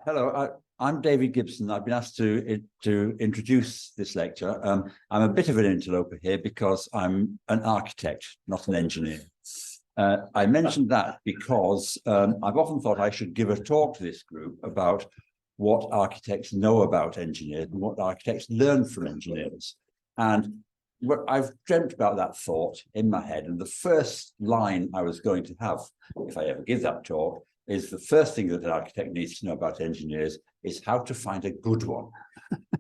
Hello, I'm David Gibson. I've been asked to introduce this lecture. I'm a bit of an interloper here because I'm an architect, not an engineer. I mentioned that because I've often thought I should give a talk to this group about what architects know about engineers and what architects learn from engineers. And I've dreamt about that thought in my head. And the first line I was going to have, if I ever give that talk, is the first thing that an architect needs to know about engineers is how to find a good one.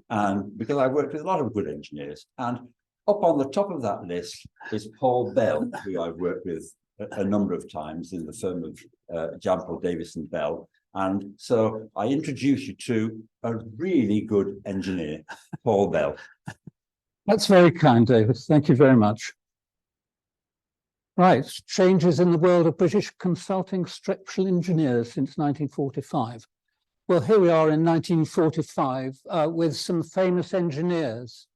And because I've worked with a lot of good engineers, and up on the top of that list is Paul Bell, who I've worked with a number of times in the firm of Jampol Davis and Bell. And so I introduce you to a really good engineer, Paul Bell. That's very kind, David. Thank you very much. Right, changes in the world of British consulting structural engineers since 1945. Well, here we are in 1945 with some famous engineers.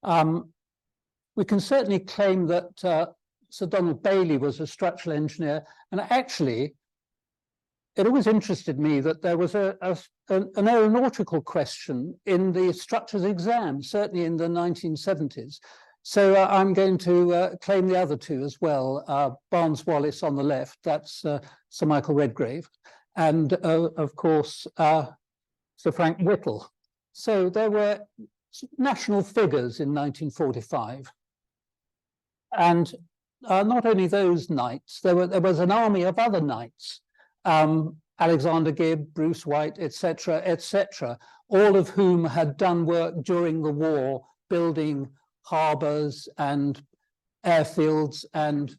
We can certainly claim that Sir Donald Bailey was a structural engineer, and actually, it always interested me that there was an aeronautical question in the structures exam, certainly in the 1970s. So I'm going to claim the other two as well. Barnes-Wallis on the left, that's Sir Michael Redgrave, and of course, Sir Frank Whittle. So there were national figures in 1945. And not only those knights, there was an army of other knights, Alexander Gibb, Bruce White, etc., all of whom had done work during the war, building harbours and airfields and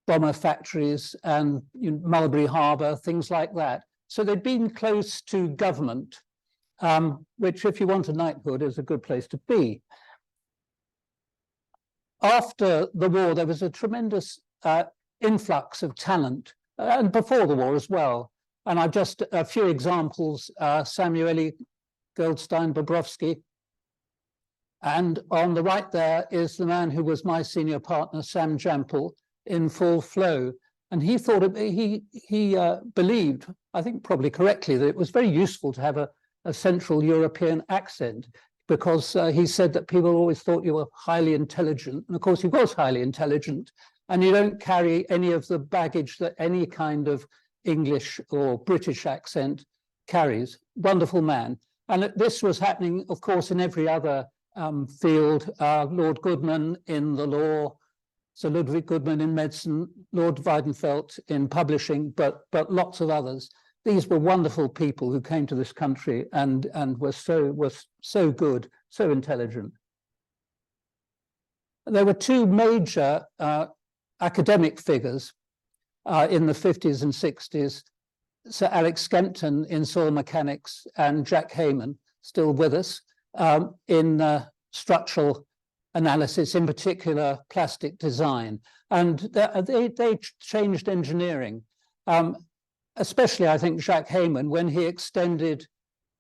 bomber factories and Mulberry Harbour, things like that. So they'd been close to government, which, if you want a knighthood, is a good place to be. After the war, there was a tremendous influx of talent, and before the war as well. And I've just a few examples, Samueli, Goldstein, Bobrovsky. And on the right there is the man who was my senior partner, Sam Jampol, in Full Flow. And he thought, he believed, I think probably correctly, that it was very useful to have a Central European accent, because he said that people always thought you were highly intelligent. And of course, he was highly intelligent, and you don't carry any of the baggage that any kind of English or British accent carries. Wonderful man. And this was happening, of course, in every other field. Lord Goodman in the law, Sir Ludwig Goodman in medicine, Lord Weidenfeld in publishing, but lots of others. These were wonderful people who came to this country and were so good, so intelligent. There were two major academic figures in the 50s and 60s, Sir Alex Skempton in soil mechanics and Jack Hayman, still with us, in structural analysis, in particular plastic design. And they changed engineering, especially, I think, Jack Hayman, when he extended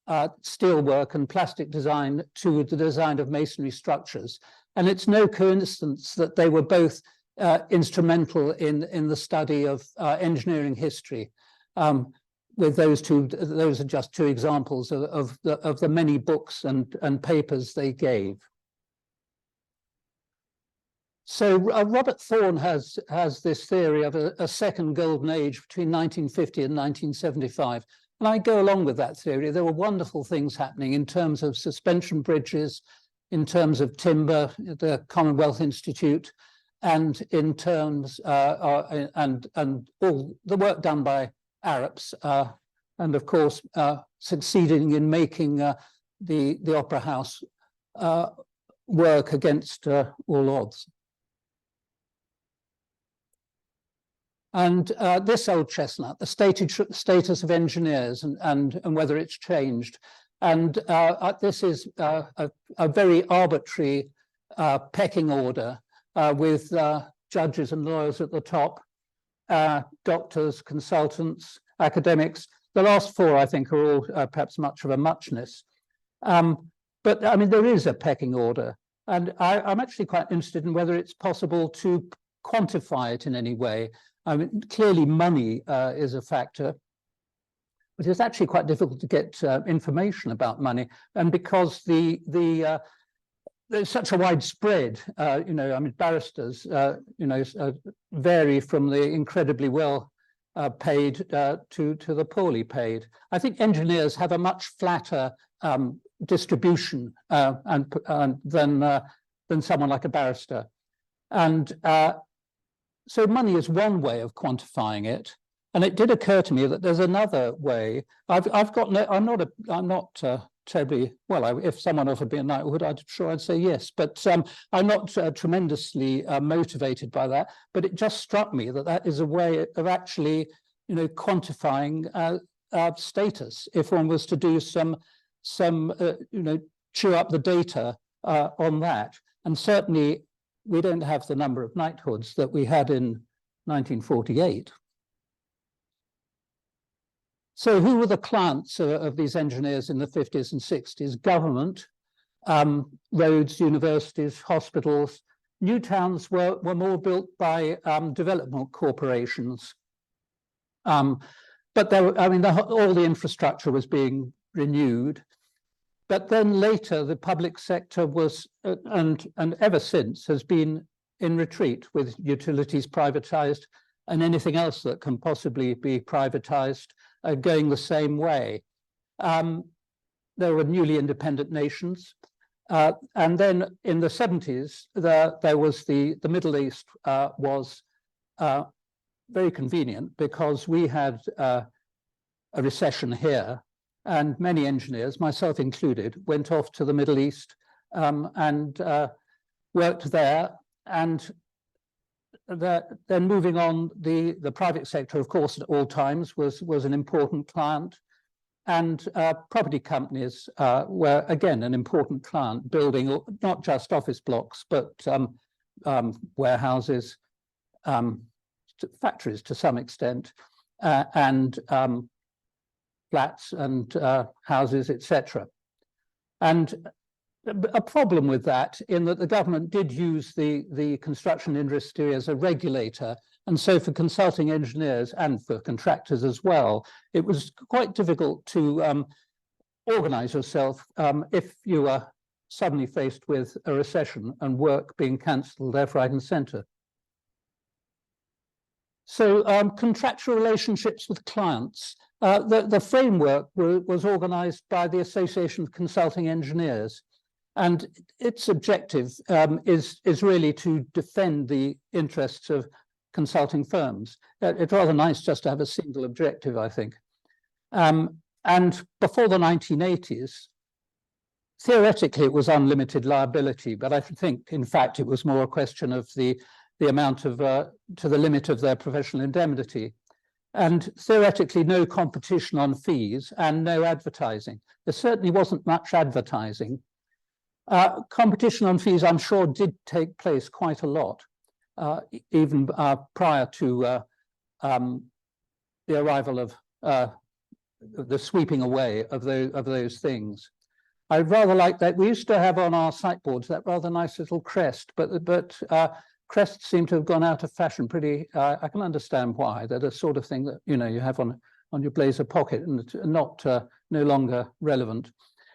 steelwork and plastic design to the design of masonry structures. And it's no coincidence that they were both instrumental in the study of engineering history. With those are just two examples of the many books and papers they gave. So Robert Thorne has this theory of a second golden age between 1950 and 1975. And I go along with that theory. There were wonderful things happening in terms of suspension bridges, in terms of timber, the Commonwealth Institute, and in terms and all the work done by Arabs, and of course succeeding in making the Opera House work against all odds. And this old chestnut, the status of engineers and whether it's changed. And this is a very arbitrary pecking order with judges and lawyers at the top, doctors, consultants, academics. The last four, I think, are all perhaps much of a muchness. But I mean, there is a pecking order. And I'm actually quite interested in whether it's possible to quantify it in any way. I mean, clearly money is a factor. But it's actually quite difficult to get information about money, and because there's such a widespread, you know, I mean, barristers, you know, vary from the incredibly well paid to the poorly paid. I think engineers have a much flatter distribution than someone like a barrister, and so money is one way of quantifying it. And it did occur to me that there's another way. I'm not terribly well. If someone offered me a knighthood, I'm sure I'd say yes. But I'm not tremendously motivated by that. But it just struck me that that is a way of actually, you know, quantifying status. If one was to do some you know, chew up the data on that, and certainly we don't have the number of knighthoods that we had in 1948. So who were the clients of these engineers in the 50s and 60s? Government, roads, universities, hospitals. New towns were more built by development corporations. But there, I mean, all the infrastructure was being renewed. But then later, the public sector was, and ever since, has been in retreat, with utilities privatized and anything else that can possibly be privatized going the same way. There were newly independent nations. And then in the 70s, there was the Middle East was very convenient, because we had a recession here, and many engineers, myself included, went off to the Middle East and worked there. And then moving on, the private sector, of course, at all times was an important client, and property companies were again an important client, building not just office blocks but warehouses, factories to some extent, and flats and houses, etc. And a problem with that, in that the government did use the construction industry as a regulator, and so for consulting engineers and for contractors as well, it was quite difficult to organize yourself if you were suddenly faced with a recession and work being cancelled left, right, and centre. So contractual relationships with clients. The framework was organized by the Association of Consulting Engineers. And its objective is really to defend the interests of consulting firms. It's rather nice just to have a single objective, I think. And before the 1980s, theoretically, it was unlimited liability, but I think, in fact, it was more a question of the amount of, to the limit of their professional indemnity. And theoretically, no competition on fees and no advertising. There certainly wasn't much advertising. Competition on fees, I'm sure, did take place quite a lot, even prior to the arrival of the sweeping away of those things. I rather like that. We used to have on our sightboards that rather nice little crest, but crests seem to have gone out of fashion pretty. I can understand why. They're the sort of thing that, you know, you have on your blazer pocket, and not no longer relevant.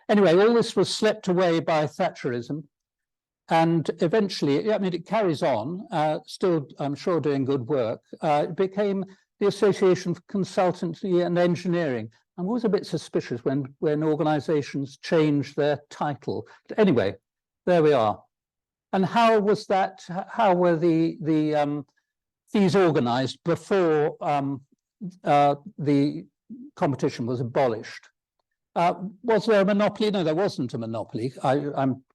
Anyway, all this was swept away by Thatcherism, and eventually, I mean, it carries on, still, I'm sure, doing good work. It became the Association for Consultancy and Engineering. I'm always a bit suspicious when organizations change their title. But anyway, there we are. And how was that? How were the fees organized before the competition was abolished? Was there a monopoly? No, there wasn't a monopoly.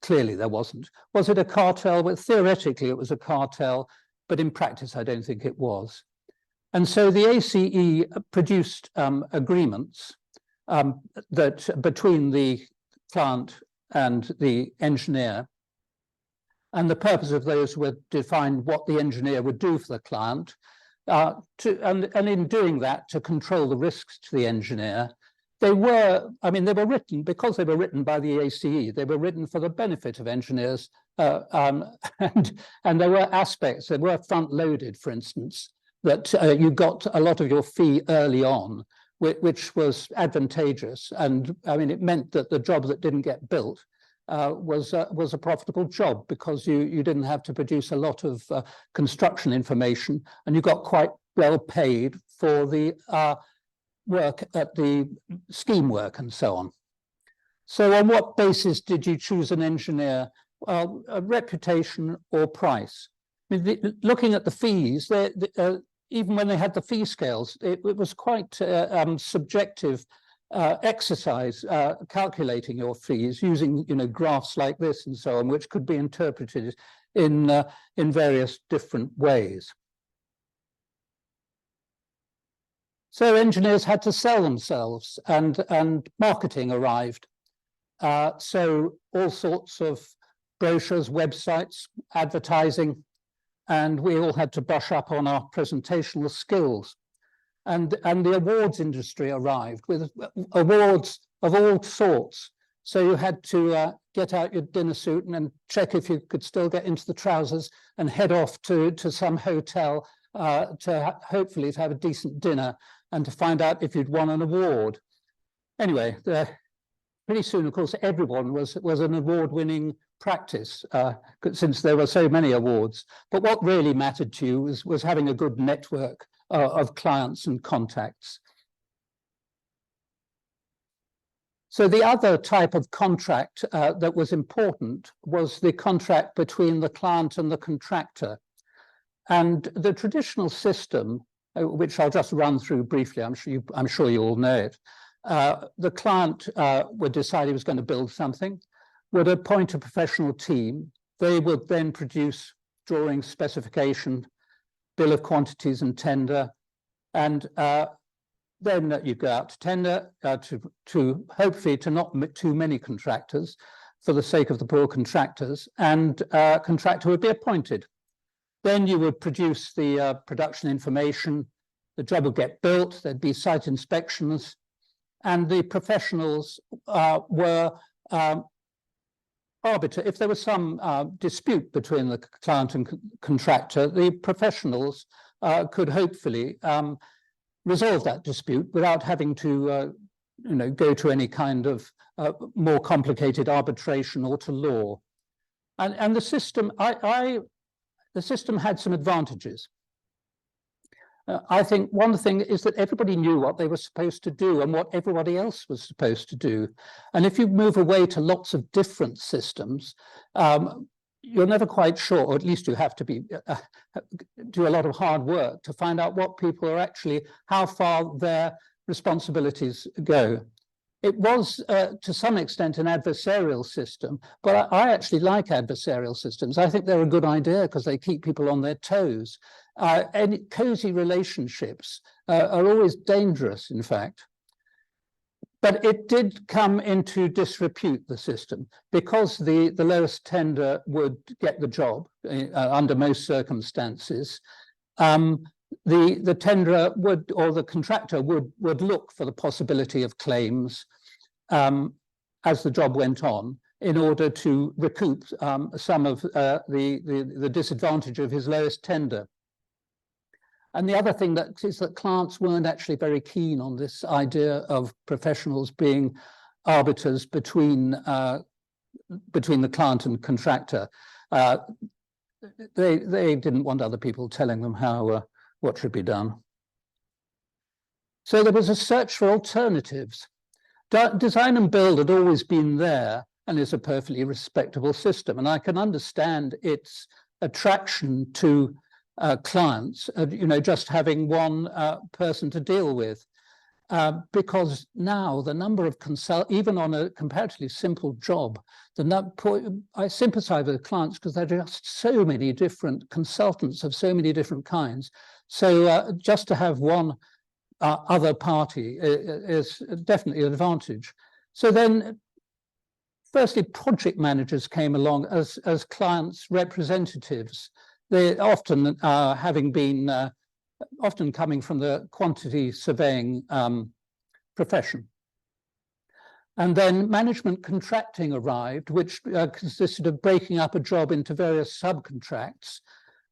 Clearly there wasn't. Was it a cartel? Well, theoretically it was a cartel, but in practice I don't think it was. And so the ACE produced agreements that between the client and the engineer, and the purpose of those were to define what the engineer would do for the client, and in doing that, to control the risks to the engineer. They were written, because they were written by the ACE, they were written for the benefit of engineers, and there were aspects, they were front-loaded, for instance, that you got a lot of your fee early on, which was advantageous. And I mean, it meant that the job that didn't get built was a profitable job, because you didn't have to produce a lot of construction information, and you got quite well paid for the work at the scheme work and so on. So on what basis did you choose an engineer? A reputation or price? I mean, looking at the fees, even when they had the fee scales, it was quite subjective exercise calculating your fees using, graphs like this and so on, which could be interpreted in various different ways. So engineers had to sell themselves, and marketing arrived. So all sorts of brochures, websites, advertising, and we all had to brush up on our presentational skills. And the awards industry arrived with awards of all sorts. So you had to get out your dinner suit and check if you could still get into the trousers and head off to some hotel to hopefully have a decent dinner and to find out if you'd won an award. Anyway, pretty soon, of course, everyone was an award-winning practice, since there were so many awards. But what really mattered to you was having a good network of clients and contacts. So the other type of contract that was important was the contract between the client and the contractor. And the traditional system, which I'll just run through briefly, I'm sure you all know it. The client would decide he was going to build something, would appoint a professional team. They would then produce drawing, specification, bill of quantities and tender. And then you go out to tender to hopefully to not too many contractors for the sake of the poor contractors, and a contractor would be appointed. Then you would produce the production information, the job would get built, there'd be site inspections, and the professionals were arbiter. If there was some dispute between the client and contractor, the professionals could hopefully resolve that dispute without having to go to any kind of more complicated arbitration or to law. And the system, the system had some advantages. I think one thing is that everybody knew what they were supposed to do and what everybody else was supposed to do. And if you move away to lots of different systems, you're never quite sure, or at least you have to do a lot of hard work to find out what people are actually, how far their responsibilities go. It was, to some extent, an adversarial system, but I actually like adversarial systems. I think they're a good idea because they keep people on their toes. And cozy relationships are always dangerous, in fact. But it did come into disrepute, the system, because the lowest tender would get the job under most circumstances. The tenderer would, or the contractor would look for the possibility of claims as the job went on in order to recoup some of the disadvantage of his lowest tender. And the other thing is that clients weren't actually very keen on this idea of professionals being arbiters between the client and contractor. They didn't want other people telling them how what should be done. So there was a search for alternatives. Design and build had always been there and is a perfectly respectable system. And I can understand its attraction to clients, just having one person to deal with. Because now the number of even on a comparatively simple job, I sympathize with clients because there are just so many different consultants of so many different kinds. So just to have one other party is definitely an advantage. So then, firstly, project managers came along as clients' representatives. They often often coming from the quantity surveying profession. And then management contracting arrived, which consisted of breaking up a job into various subcontracts,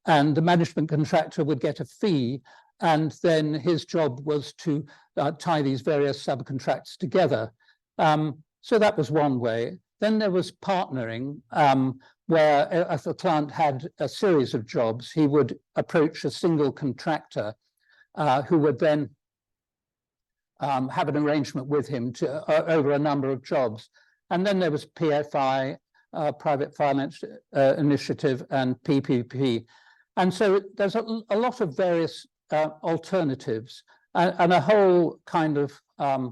and the management contractor would get a fee, and then his job was to tie these various subcontracts together. So that was one way. Then there was partnering, where if a client had a series of jobs, he would approach a single contractor who would then have an arrangement with him over a number of jobs. And then there was PFI, Private Finance Initiative, and PPP. And so there's a lot of various alternatives and a whole kind of, I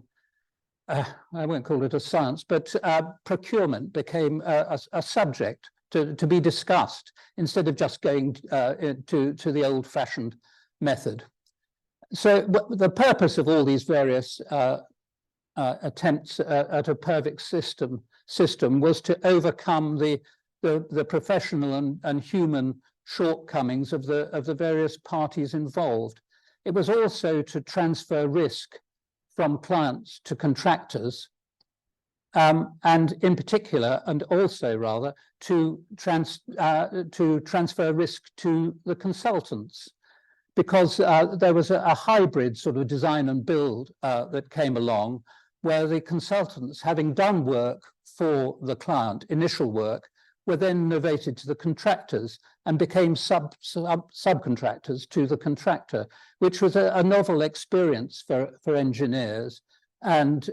won't call it a science, but procurement became a subject to be discussed instead of just going to the old-fashioned method. So the purpose of all these various attempts at a perfect system was to overcome the professional and human shortcomings of the various parties involved. It was also to transfer risk from clients to contractors, and in particular, and also rather, to transfer risk to the consultants, because there was a hybrid sort of design and build that came along, where the consultants, having done work for the client, initial work, were then novated to the contractors and became subcontractors to the contractor, which was a novel experience for engineers. And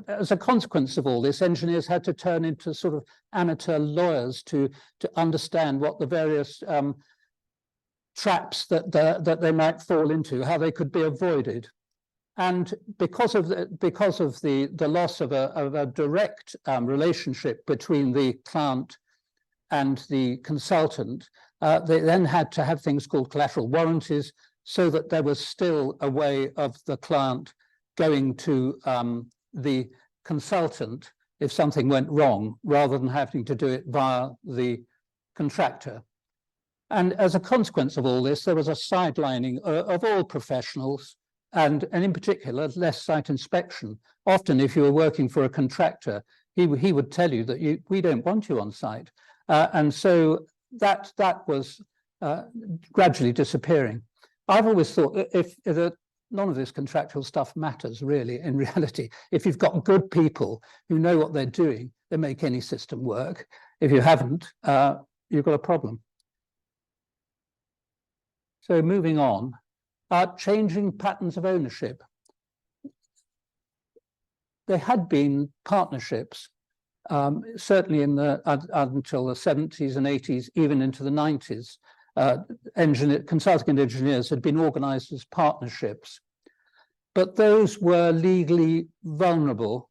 as a consequence of all this, engineers had to turn into sort of amateur lawyers to understand what the various traps that they might fall into, how they could be avoided. And because of the loss of a direct relationship between the client and the consultant, they then had to have things called collateral warranties, so that there was still a way of the client going to the consultant if something went wrong, rather than having to do it via the contractor. And as a consequence of all this, there was a sidelining of all professionals, and in particular, less site inspection. Often, if you were working for a contractor, he would tell you that we don't want you on site. And so that was gradually disappearing. I've always thought that if none of this contractual stuff matters, really, in reality. If you've got good people who know what they're doing, they make any system work. If you haven't, you've got a problem. So moving on, changing patterns of ownership. There had been partnerships, certainly until the 70s and 80s, even into the 90s. Consulting engineers had been organized as partnerships, but those were legally vulnerable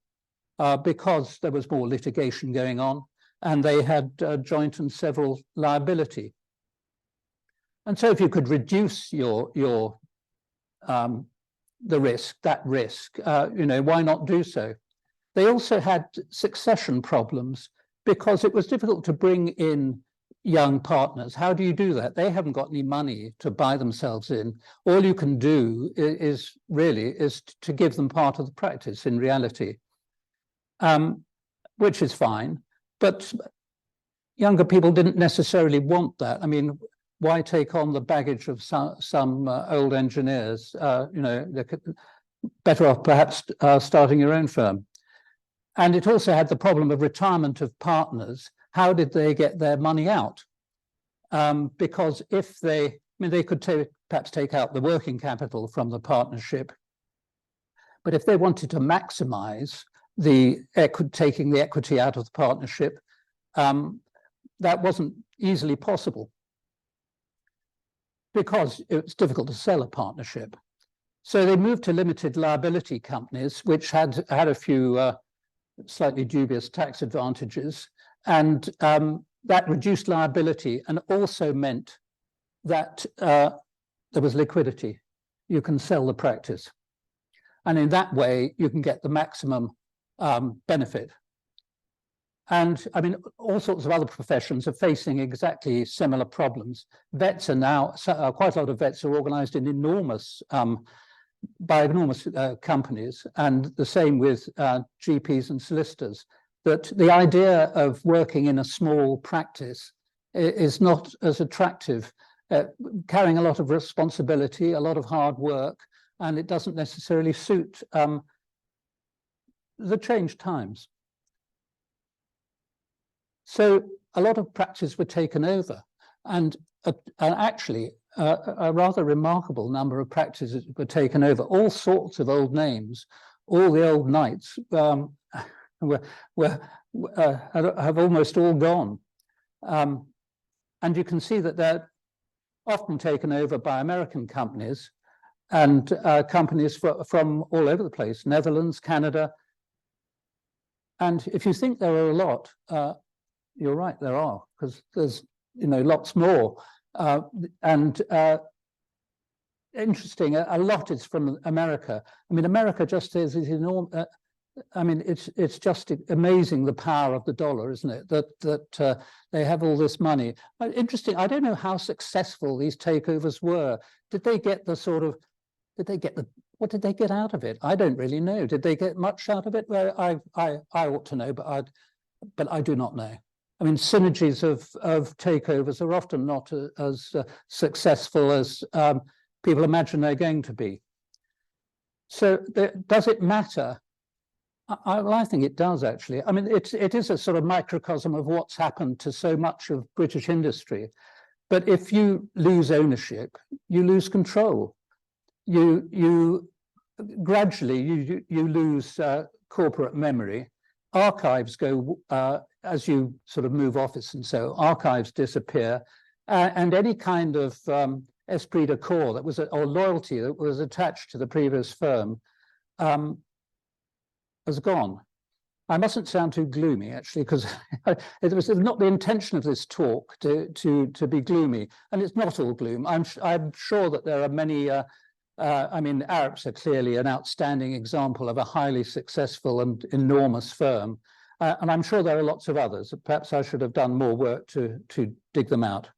because there was more litigation going on, and they had joint and several liability. And so if you could reduce the risk, why not do so? They also had succession problems because it was difficult to bring in young partners. How do you do that? They haven't got any money to buy themselves in. All you can do is to give them part of the practice in reality, which is fine. But younger people didn't necessarily want that. I mean, why take on the baggage of some old engineers? They're better off perhaps starting your own firm. And it also had the problem of retirement of partners. How did they get their money out? Because if they could perhaps take out the working capital from the partnership, but if they wanted to maximize taking the equity out of the partnership, that wasn't easily possible because it's difficult to sell a partnership. So they moved to limited liability companies, which had a few slightly dubious tax advantages, and that reduced liability and also meant that there was liquidity. You can sell the practice, and in that way you can get the maximum benefit. And I mean, all sorts of other professions are facing exactly similar problems. Vets are now, quite a lot of vets are organized in enormous companies, and the same with GPs and solicitors, that the idea of working in a small practice is not as attractive, carrying a lot of responsibility, a lot of hard work, and it doesn't necessarily suit the changed times. So a lot of practices were taken over, and actually a rather remarkable number of practices were taken over. All sorts of old names, all the old knights have almost all gone. And you can see that they're often taken over by American companies and companies from all over the place, Netherlands, Canada. And if you think there are a lot, you're right, there are, because there's lots more. Interesting, a lot is from America. I mean, America just is enormous. I mean, it's just amazing, the power of the dollar, isn't it? That they have all this money. Interesting. I don't know how successful these takeovers were. Did they get the sort of? What did they get out of it? I don't really know. Did they get much out of it? Well, I ought to know, but I do not know. I mean, synergies of takeovers are often not as successful as people imagine they're going to be. So does it matter? I think it does, actually. I mean, it is a sort of microcosm of what's happened to so much of British industry. But if you lose ownership, you lose control. You gradually you lose corporate memory. Archives go as you sort of move office, and so archives disappear, and any kind of esprit de corps that was or loyalty that was attached to the previous firm has gone. I mustn't sound too gloomy, actually, because it was not the intention of this talk to be gloomy, and it's not all gloom. I'm sure that there are many. I mean, Arabs are clearly an outstanding example of a highly successful and enormous firm, and I'm sure there are lots of others. Perhaps I should have done more work to dig them out.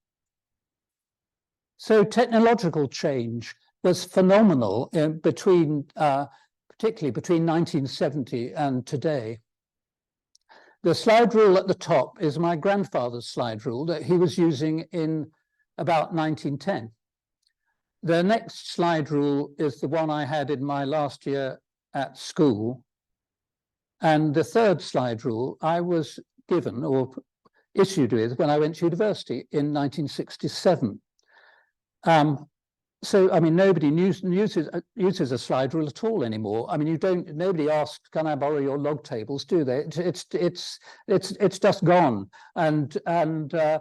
So technological change was phenomenal particularly between 1970 and today. The slide rule at the top is my grandfather's slide rule that he was using in about 1910. The next slide rule is the one I had in my last year at school. And the third slide rule I was given or issued with when I went to university in 1967. So, I mean, nobody uses a slide rule at all anymore. I mean, nobody asks, can I borrow your log tables, do they? It's just gone. And a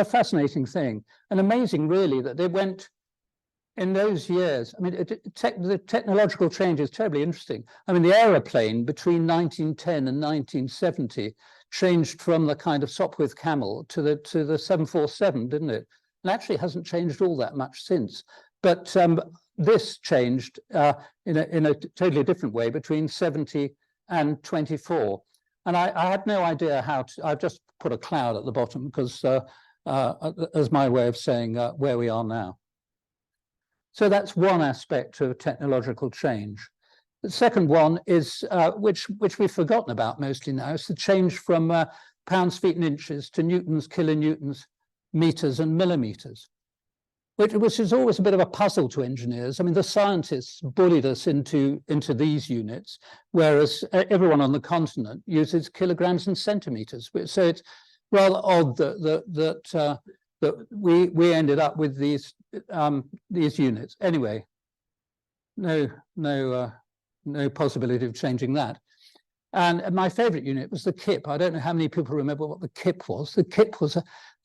fascinating thing, and amazing, really, that they went in those years. I mean, the technological change is terribly interesting. I mean, the aeroplane between 1910 and 1970 changed from the kind of Sopwith Camel to the 747, didn't it? And actually hasn't changed all that much since. But this changed in a totally different way between 70 and 24. And I had no idea how to. I've just put a cloud at the bottom because as my way of saying where we are now. So that's one aspect of technological change. The second one is, which we've forgotten about mostly now, is the change from pounds, feet, and inches to newtons, kilonewtons, meters, and millimeters, which is always a bit of a puzzle to engineers. I mean, the scientists bullied us into these units, whereas everyone on the continent uses kilograms and centimeters. So it's rather odd that we ended up with these units. Anyway, no possibility of changing that. And my favorite unit was the kip. I don't know how many people remember what the kip was. The kip was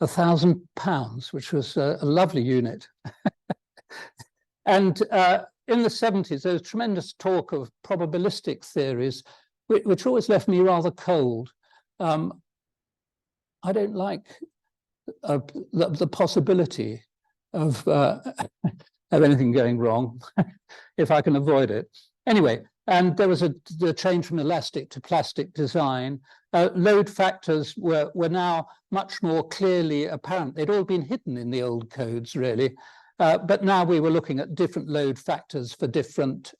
£1,000, which was a lovely unit. And in the 70s, there was tremendous talk of probabilistic theories, which always left me rather cold. I don't like the possibility of anything going wrong, if I can avoid it. Anyway, and there was the change from elastic to plastic design. Load factors were now much more clearly apparent. They'd all been hidden in the old codes, really. But now we were looking at different load factors for different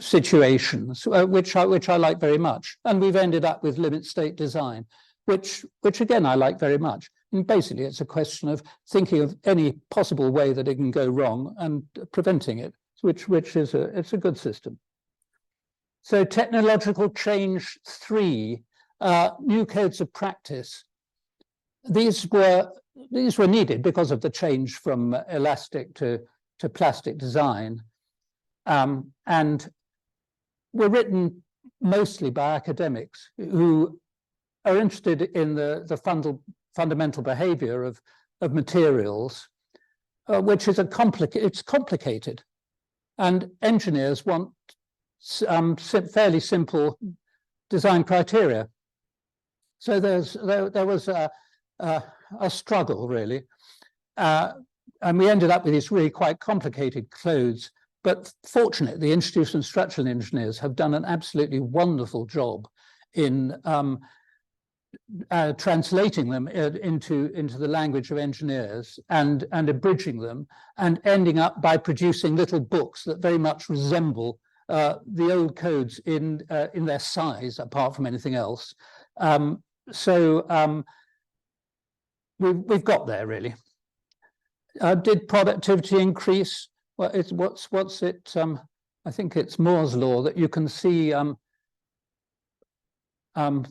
situations, which I like very much. And we've ended up with limit state design, which again, I like very much. And basically, it's a question of thinking of any possible way that it can go wrong and preventing it, which is it's a good system. So technological change 3, new codes of practice. These were needed because of the change from elastic to plastic design, and were written mostly by academics who are interested in the fundamental behavior of materials, which is it's complicated, and engineers want fairly simple design criteria. So there was a struggle, really, and we ended up with these really quite complicated codes. But fortunately, the institutional structural engineers have done an absolutely wonderful job in translating them into the language of engineers and abridging them, and ending up by producing little books that very much resemble the old codes in their size, apart from anything else. We've got there, really. Did productivity increase? Well, what's it? I think it's Moore's law that you can see the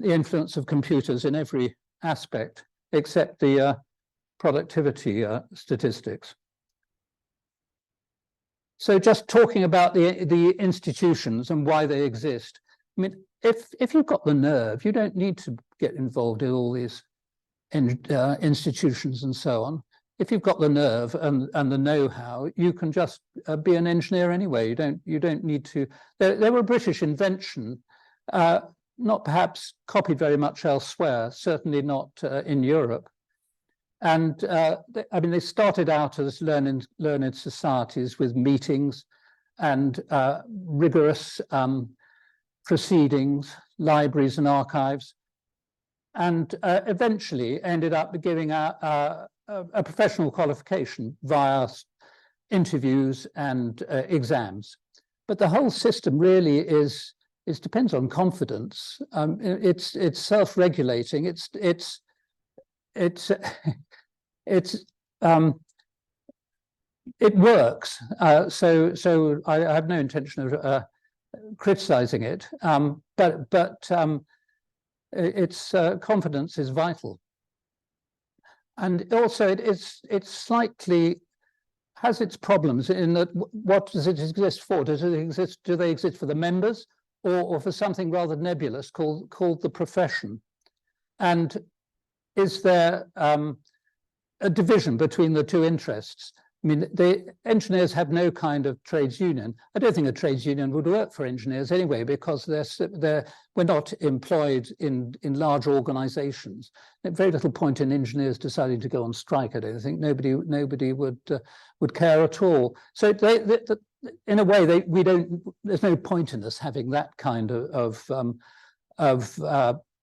influence of computers in every aspect except the productivity statistics. So just talking about the institutions and why they exist. I mean, if you've got the nerve, you don't need to get involved in all these institutions and so on. If you've got the nerve and the know-how, you can just be an engineer anyway. You don't need to. They were a British invention, not perhaps copied very much elsewhere. Certainly not in Europe. And I mean, they started out as learned societies with meetings and rigorous proceedings, libraries and archives, and eventually ended up giving a professional qualification via interviews and exams. But the whole system really depends on confidence. It's self-regulating. It works. So I have no intention of criticizing it, but its confidence is vital. And also it's slightly has its problems in that what does it exist for? Do they exist for the members or for something rather nebulous called the profession? And is there a division between the two interests? I mean, the engineers have no kind of trades union. I don't think a trades union would work for engineers anyway, because we're not employed in large organizations. There's very little point in engineers deciding to go on strike. I don't think nobody would care at all. So in a way, there's no point in us having that kind of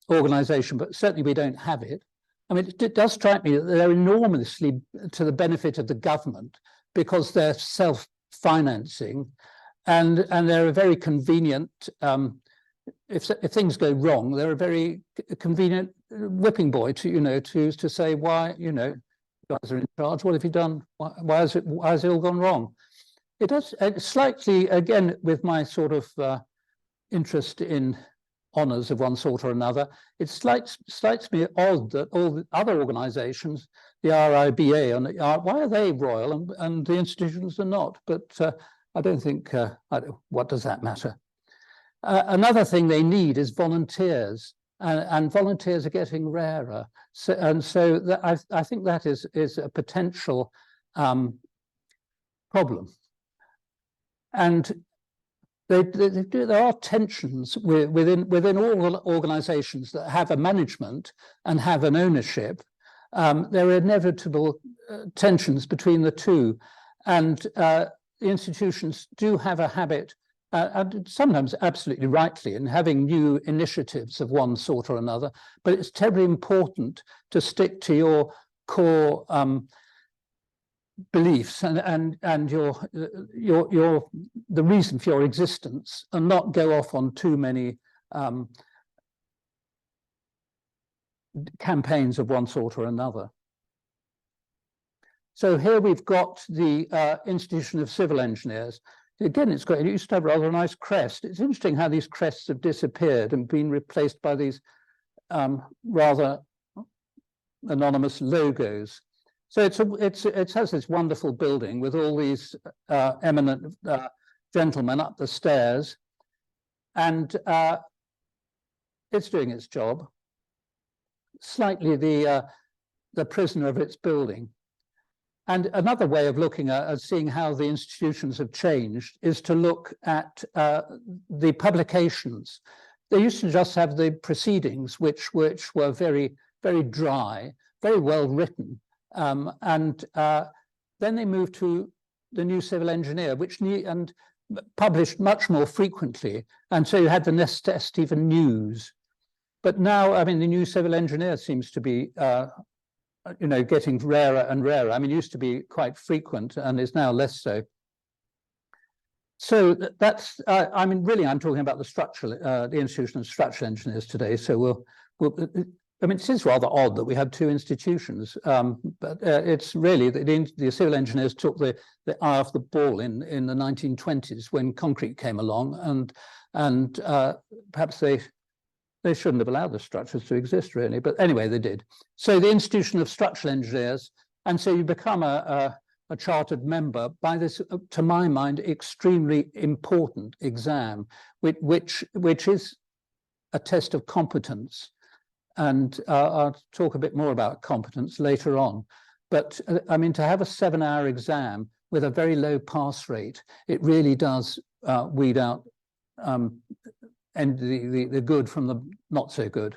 organization, but certainly we don't have it. I mean, it does strike me that they're enormously to the benefit of the government because they're self-financing, and they're a very convenient. If things go wrong, they're a very convenient whipping boy to say why you guys are in charge. What have you done? Why has it all gone wrong? It does slightly, again, with my sort of interest in honours of one sort or another, it strikes me odd that all the other organisations, the RIBA, why are they royal and the institutions are not? But I don't think, what does that matter? Another thing they need is volunteers, and volunteers are getting rarer. So I think that is a potential problem. And there are tensions within all organizations that have a management and have an ownership. There are inevitable tensions between the two, and the institutions do have a habit, and sometimes absolutely rightly, in having new initiatives of one sort or another. But it's terribly important to stick to your core beliefs and the reason for your existence, and not go off on too many campaigns of one sort or another. So here we've got the Institution of Civil Engineers. Again, it used to have rather a nice crest. It's interesting how these crests have disappeared and been replaced by these rather anonymous logos. So it has this wonderful building with all these eminent gentlemen up the stairs, and it's doing its job. Slightly the prisoner of its building. And another way of looking at seeing how the institutions have changed is to look at the publications. They used to just have the proceedings, which were very, very dry, very well written. And then they moved to the New Civil Engineer, which published much more frequently. And so you had the necessity for news. But now, I mean, the New Civil Engineer seems to be getting rarer and rarer. I mean, it used to be quite frequent and is now less so. So that's, I mean, really, I'm talking about the Institution of Structural Engineers today. So I mean, it is rather odd that we have two institutions, but it's really the civil engineers took the eye off the ball in the 1920s when concrete came along, and perhaps they shouldn't have allowed the structures to exist, really. But anyway, they did. So the Institution of Structural Engineers, and so you become a chartered member by this, to my mind, extremely important exam, which is a test of competence. And I'll talk a bit more about competence later on. But I mean, to have a 7-hour exam with a very low pass rate, it really does weed out and the good from the not so good.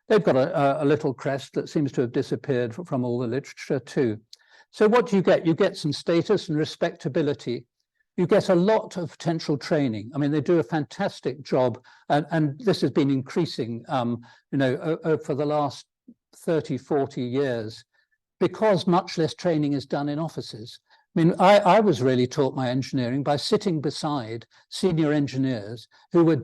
They've got a little crest that seems to have disappeared from all the literature too. So what do you get? You get some status and respectability. You get a lot of potential training. I mean, they do a fantastic job, and this has been increasing, for the last 30, 40 years, because much less training is done in offices. I mean, I was really taught my engineering by sitting beside senior engineers who were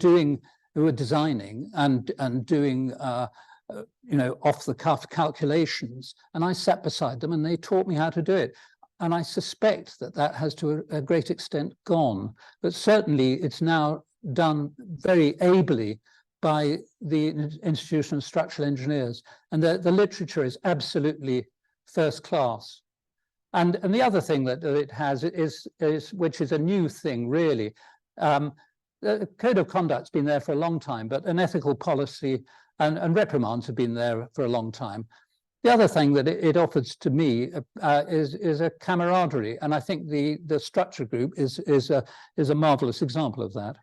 designing and doing, off-the-cuff calculations, and I sat beside them and they taught me how to do it. And I suspect that has to a great extent gone, but certainly it's now done very ably by the Institution of Structural Engineers, and the literature is absolutely first class. And the other thing that it has is which is a new thing, really. The code of conduct's been there for a long time, but an ethical policy and reprimands have been there for a long time. The other thing that it offers to me is a camaraderie, and I think the structure group is a marvelous example of that.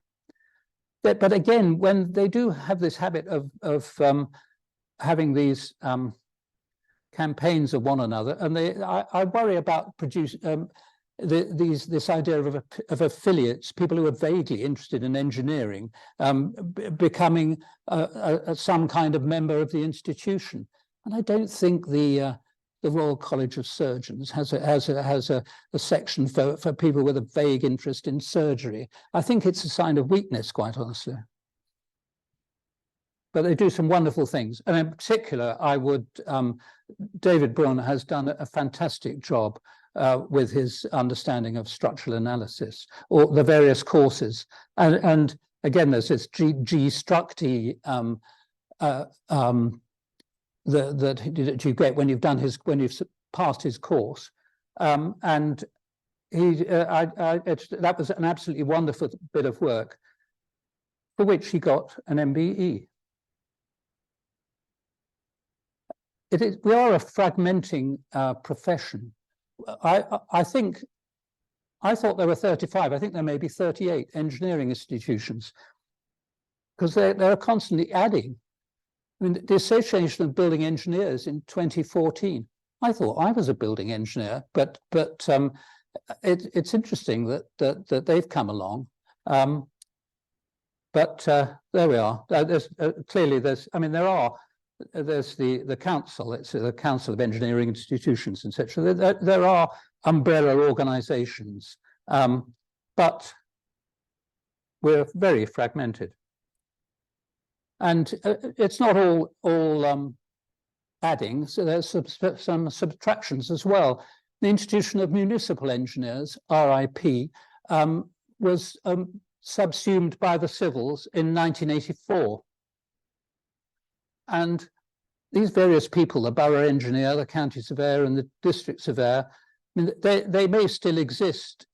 But again, when they do have this habit of having these campaigns of one another, and I worry about this idea of affiliates, people who are vaguely interested in engineering, becoming some kind of member of the institution. And I don't think the Royal College of Surgeons has a section for people with a vague interest in surgery. I think it's a sign of weakness, quite honestly. But they do some wonderful things. And in particular, David Bron has done a fantastic job with his understanding of structural analysis, or the various courses. And again, there's this G-Structy that you get when you've passed his course, and that was an absolutely wonderful bit of work, for which he got an MBE. We are a fragmenting profession. I thought there were 35. I think there may be 38 engineering institutions, because they're constantly adding. I mean, the Association of Building Engineers in 2014, I thought I was a building engineer, but it's interesting that they've come along. But there we are. There's the council. It's the Council of Engineering Institutions, etc. There are umbrella organisations, but we're very fragmented. And it's not all adding, so there's some subtractions as well. The Institution of Municipal Engineers, RIP, was subsumed by the civils in 1984. And these various people, the borough engineer, the county surveyor, and the district surveyor, I mean, they may still exist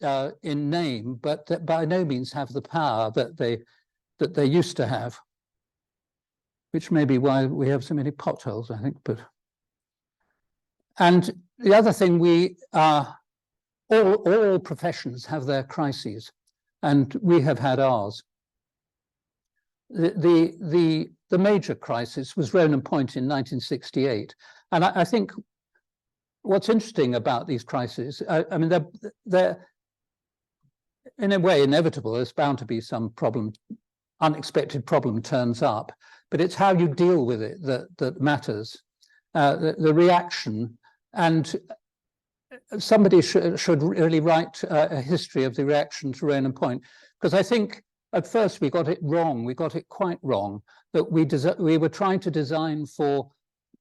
in name, but that by no means have the power that they used to have, which may be why we have so many potholes, I think. And the other thing, all professions have their crises, and we have had ours. The major crisis was Ronan Point in 1968, and I think what's interesting about these crises, I mean, they're in a way inevitable. There's bound to be some problem, unexpected problem turns up, but it's how you deal with it that matters. The reaction, and somebody should really write a history of the reaction to Ronan Point, because I think at first we got it wrong. We got it quite wrong, that we were trying to design for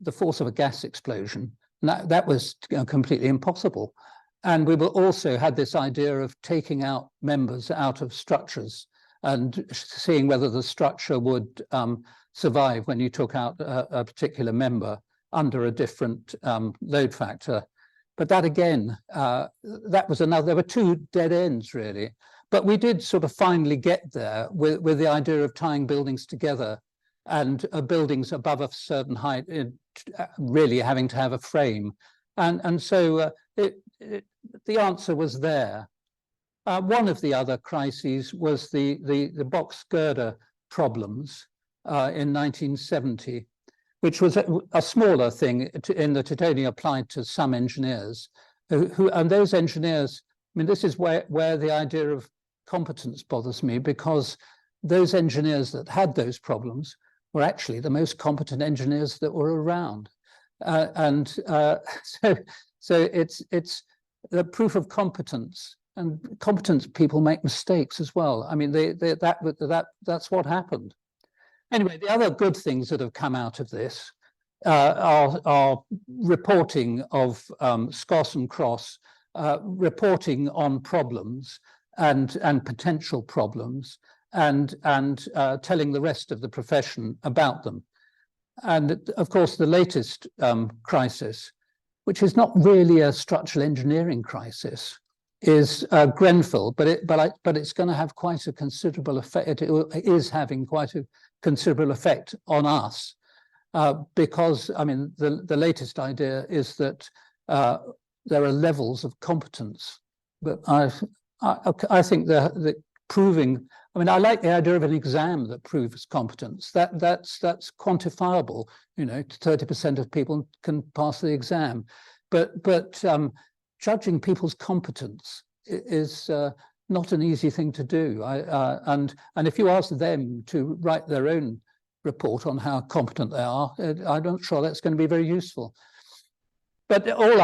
the force of a gas explosion. And that was completely impossible. And we also had this idea of taking out members out of structures and seeing whether the structure would survive when you took out a particular member under a different load factor. But that again, that was there were two dead ends really. But we did sort of finally get there with the idea of tying buildings together, and buildings above a certain height really having to have a frame. And so the answer was there. One of the other crises was the box girder problems in 1970, which was a smaller thing in that it only applied to some engineers and those engineers, I mean, this is where the idea of competence bothers me, because those engineers that had those problems were actually the most competent engineers that were around. So it's the proof of competence, and competent people make mistakes as well. I mean, that's what happened. Anyway, the other good things that have come out of this are reporting of SCOS and CROSS, reporting on problems and potential problems, and telling the rest of the profession about them. And of course, the latest crisis, which is not really a structural engineering crisis, is Grenfell, but it's going to have quite a considerable effect. It is having quite a considerable effect on us, because I mean the latest idea is that there are levels of competence. But I think that proving, I mean, I like the idea of an exam that proves competence. That's quantifiable. You know, 30% of people can pass the exam, but judging people's competence is not an easy thing to do. And if you ask them to write their own report on how competent they are, I'm not sure that's going to be very useful. But all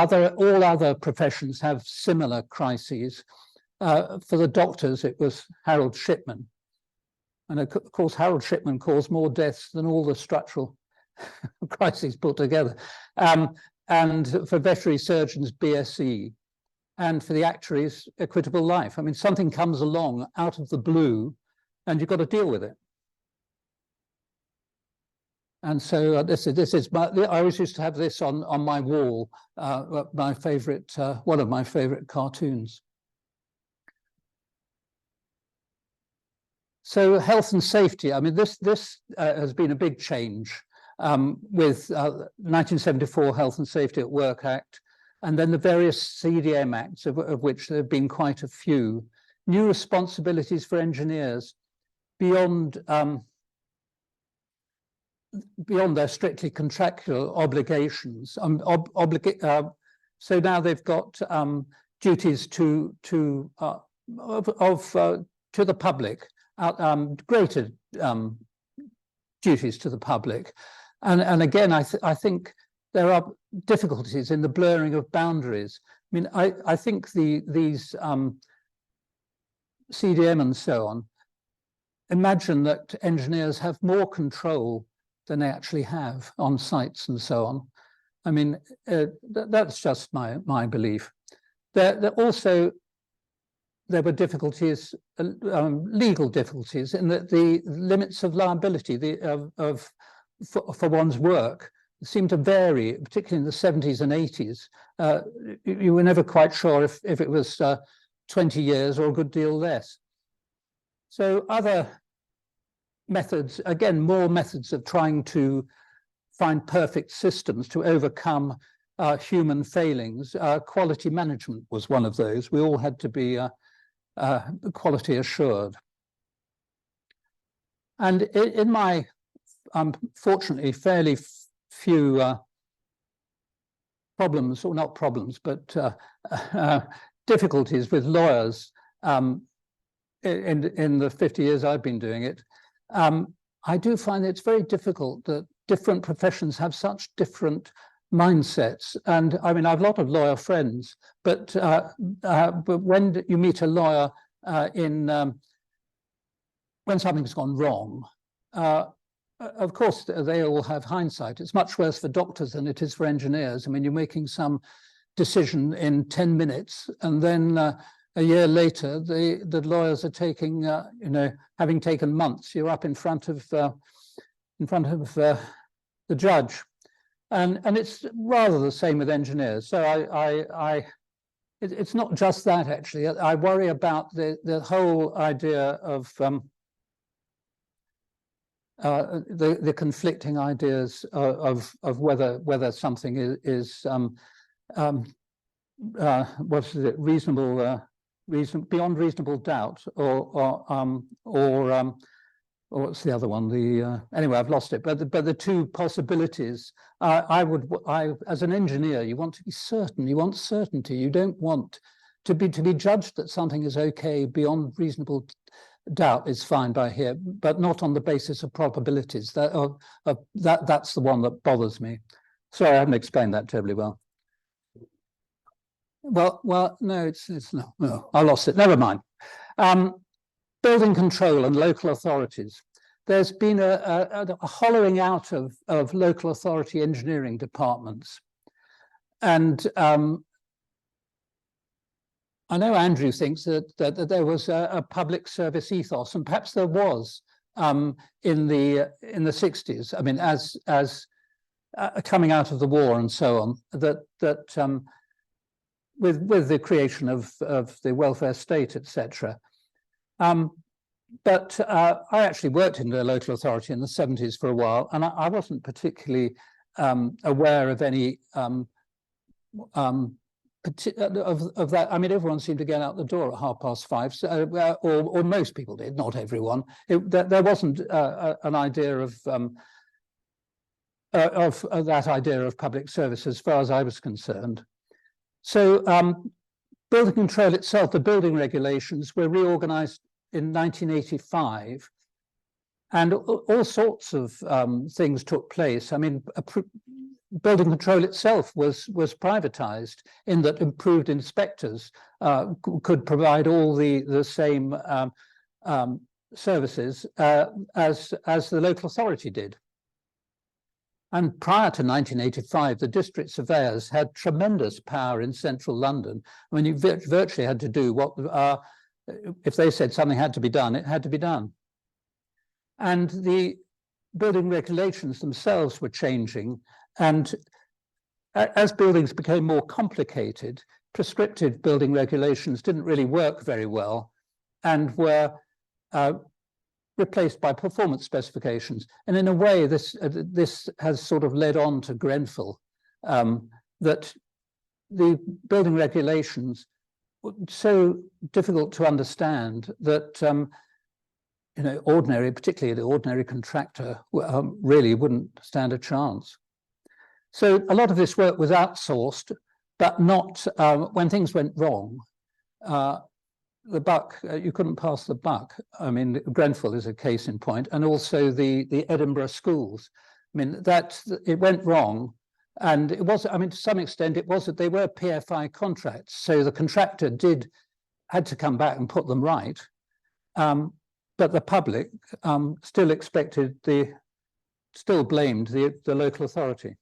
other professions have similar crises. For the doctors, it was Harold Shipman. And of course, Harold Shipman caused more deaths than all the structural crises put together. And for veterinary surgeons, BSE. And for the actuaries, equitable life. I mean, something comes along out of the blue and you've got to deal with it. And so this is I always used to have this on my wall, my favorite, one of my favorite cartoons. So health and safety, I mean, this has been a big change with 1974 Health and Safety at Work Act, and then the various CDM acts, of which there have been quite a few. New responsibilities for engineers beyond their strictly contractual obligations. So now they've got duties to the public, greater duties to the public, and again, I think there are difficulties in the blurring of boundaries. I mean, I think these CDM and so on imagine that engineers have more control than they actually have on sites and so on. I mean, that's just my belief. There were difficulties, legal difficulties, in that the limits of liability for one's work seemed to vary, particularly in the 70s and 80s. You were never quite sure if it was 20 years or a good deal less. So other methods, again, more methods of trying to find perfect systems to overcome human failings. Quality management was one of those. We all had to be quality assured. And in my, fortunately, fairly few problems, or not problems, but difficulties with lawyers in the 50 years I've been doing it, I do find it's very difficult that different professions have such different mindsets. And I mean, I've a lot of lawyer friends, but when you meet a lawyer when something's gone wrong, of course, they all have hindsight. It's much worse for doctors than it is for engineers. I mean, you're making some decision in 10 minutes, and then a year later, the lawyers are taking, having taken months. You're up in front of the judge, and it's rather the same with engineers. So it's not just that, actually. I worry about the whole idea of the conflicting ideas of whether something is what is it, reasonable, beyond reasonable doubt, or what's the other one? Anyway, I've lost it. But the two possibilities. As an engineer, you want to be certain. You want certainty. You don't want to be judged that something is okay beyond reasonable doubt is fine by here, but not on the basis of probabilities. That's the one that bothers me. Sorry, I haven't explained that terribly well. Well, no, it's no, I lost it. Never mind. Building control and local authorities. There's been a hollowing out of local authority engineering departments, and I know Andrew thinks that there was a public service ethos, and perhaps there was in the 60s. I mean, as coming out of the war and so on, that with the creation of the welfare state, etc. But I actually worked in the local authority in the 70s for a while, and I wasn't particularly aware of any of that. I mean, everyone seemed to get out the door at 5:30, so, or most people did, not everyone. There wasn't an idea of that idea of public service as far as I was concerned. So building control itself, the building regulations were reorganized in 1985, and all sorts of things took place. I mean, building control itself was privatized, in that improved inspectors could provide all the same services as the local authority did. And prior to 1985, the district surveyors had tremendous power in central London. I mean, you virtually had to do what, if they said something had to be done, it had to be done. And the building regulations themselves were changing. And as buildings became more complicated, prescriptive building regulations didn't really work very well, and were replaced by performance specifications. And in a way, this has sort of led on to Grenfell, that the building regulations were so difficult to understand that particularly the ordinary contractor, really wouldn't stand a chance. So a lot of this work was outsourced, but not when things went wrong. The buck, you couldn't pass the buck. I mean, Grenfell is a case in point, and also the Edinburgh schools. I mean, it went wrong, and it was, I mean, to some extent, it was that they were PFI contracts, so the contractor had to come back and put them right, but the public still blamed the local authority.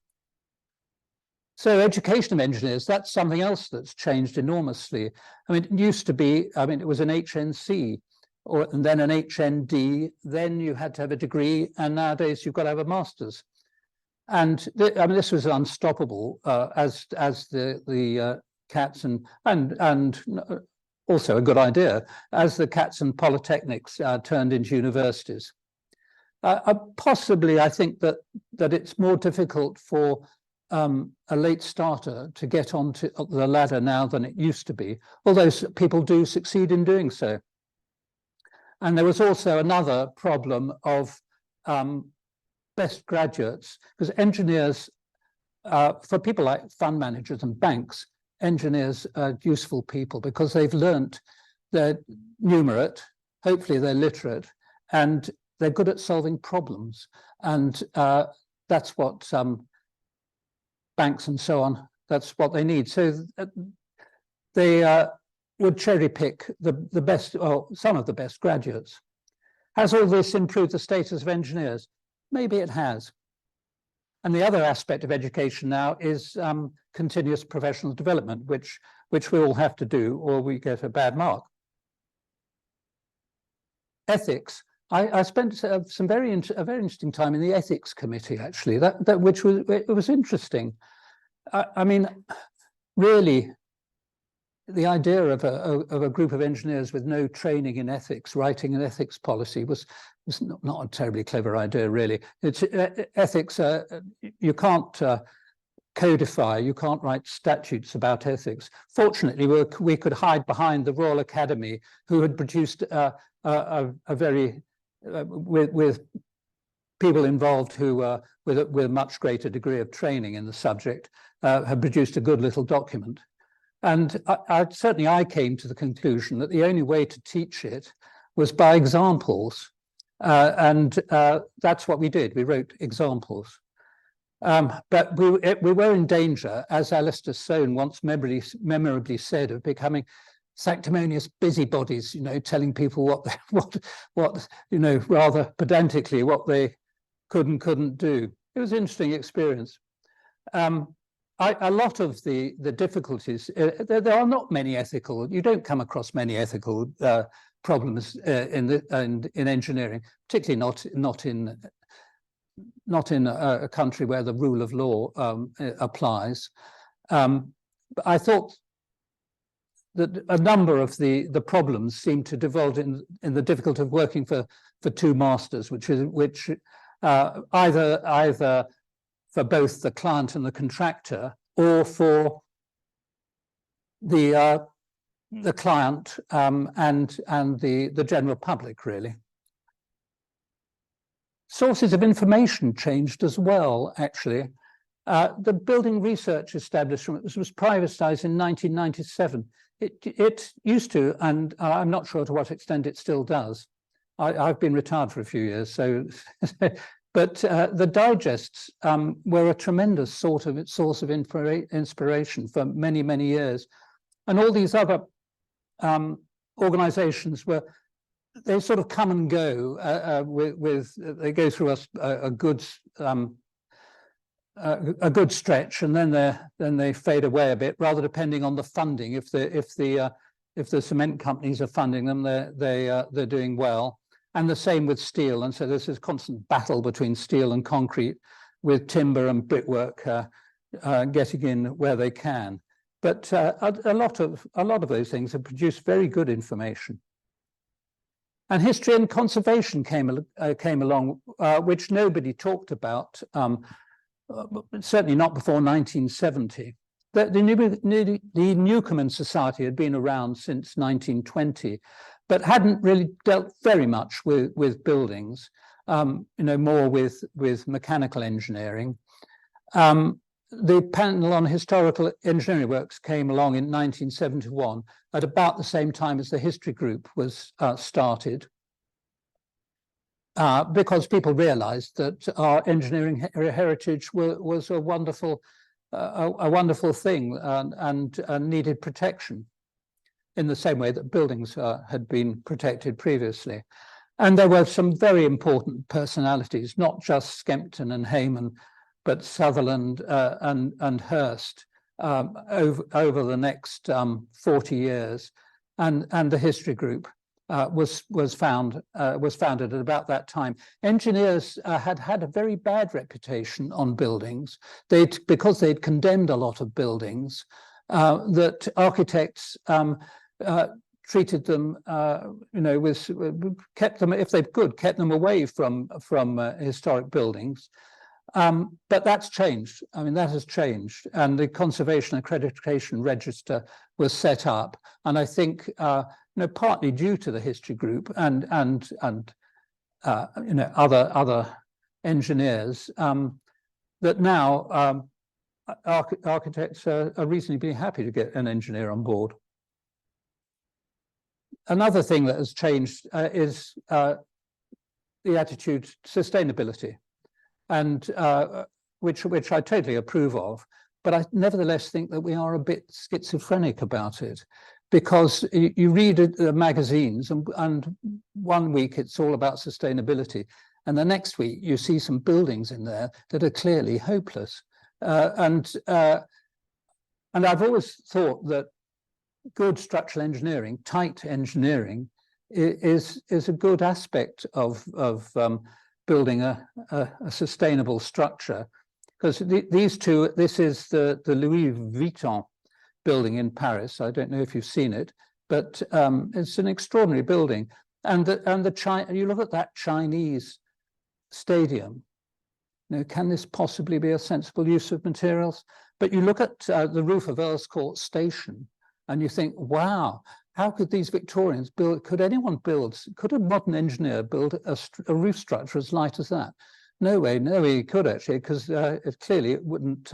So education of engineers, that's something else that's changed enormously. I mean, it used to be, it was an HNC and then an HND, then you had to have a degree, and nowadays you've got to have a master's. And this was unstoppable as the cats and also a good idea as the cats and polytechnics turned into universities. Possibly, I think that it's more difficult for a late starter to get onto the ladder now than it used to be, although people do succeed in doing so. And there was also another problem of best graduates, because engineers, for people like fund managers and banks, engineers are useful people because they've learnt, they're numerate, hopefully they're literate, and they're good at solving problems. And that's what banks and so on, that's what they need. So they would cherry pick the best, or some of the best graduates. Has all this improved the status of engineers? Maybe it has. And the other aspect of education now is continuous professional development, which we all have to do, or we get a bad mark. Ethics. I spent a very interesting time in the ethics committee, actually. It was interesting. I mean, really, the idea of a group of engineers with no training in ethics, writing an ethics policy was not a terribly clever idea, really. It's ethics. You can't codify. You can't write statutes about ethics. Fortunately, we could hide behind the Royal Academy, who had produced a very with people involved who with a much greater degree of training in the subject, had produced a good little document. And certainly I came to the conclusion that the only way to teach it was by examples. And that's what we did. We wrote examples. But we were in danger, as Alistair Soane once memorably said, of becoming sanctimonious busybodies, telling people what rather pedantically, what they could and couldn't do. It was an interesting experience. A lot of the difficulties, there are not many ethical, you don't come across many ethical problems in engineering, particularly not in a country where the rule of law applies. But I thought that a number of the problems seem to devolve in the difficulty of working for two masters, which either for both the client and the contractor, or for the client and the general public, really. Sources of information changed as well, actually. The Building Research Establishment was privatized in 1997. It used to, and I'm not sure to what extent it still does. I've been retired for a few years, so but the digests were a tremendous source of inspiration for many, many years. And all these other organizations they sort of come and go they go through a good stretch, and then they fade away a bit, rather depending on the funding. If the cement companies are funding them, they're doing well. And the same with steel. And so there's this constant battle between steel and concrete, with timber and brickwork getting in where they can. But a lot of those things have produced very good information. And history and conservation came along, which nobody talked about, certainly not before 1970. The Newcomen Society had been around since 1920, but hadn't really dealt very much with buildings, more with mechanical engineering. The Panel on Historical Engineering Works came along in 1971, at about the same time as the history group was started, because people realized that our engineering heritage was a wonderful thing and needed protection, in the same way that buildings had been protected previously. And there were some very important personalities, not just Skempton and Hayman, but Sutherland and Hurst over the next 40 years, and the history group was founded at about that time. Engineers had a very bad reputation on buildings. Because they'd condemned a lot of buildings, that architects treated them, kept them, if they could, kept them away from historic buildings. But that's changed. I mean, that has changed, and the Conservation Accreditation Register was set up, and I think partly due to the history group and other engineers, that now architects are reasonably happy to get an engineer on board. Another thing that has changed is the attitude to sustainability, and which I totally approve of, but I nevertheless think that we are a bit schizophrenic about it, because you read the magazines, and one week it's all about sustainability, and the next week you see some buildings in there that are clearly hopeless. And I've always thought that good structural engineering, tight engineering, is a good aspect of building a sustainable structure, because these two, this is the Louis Vuitton building in Paris. I don't know if you've seen it, but it's an extraordinary building. And you look at that Chinese stadium. Can this possibly be a sensible use of materials? But you look at the roof of Earl's Court Station, and you think, wow, how could these Victorians build? Could a modern engineer build a roof structure as light as that? No way, he could actually, because clearly it wouldn't.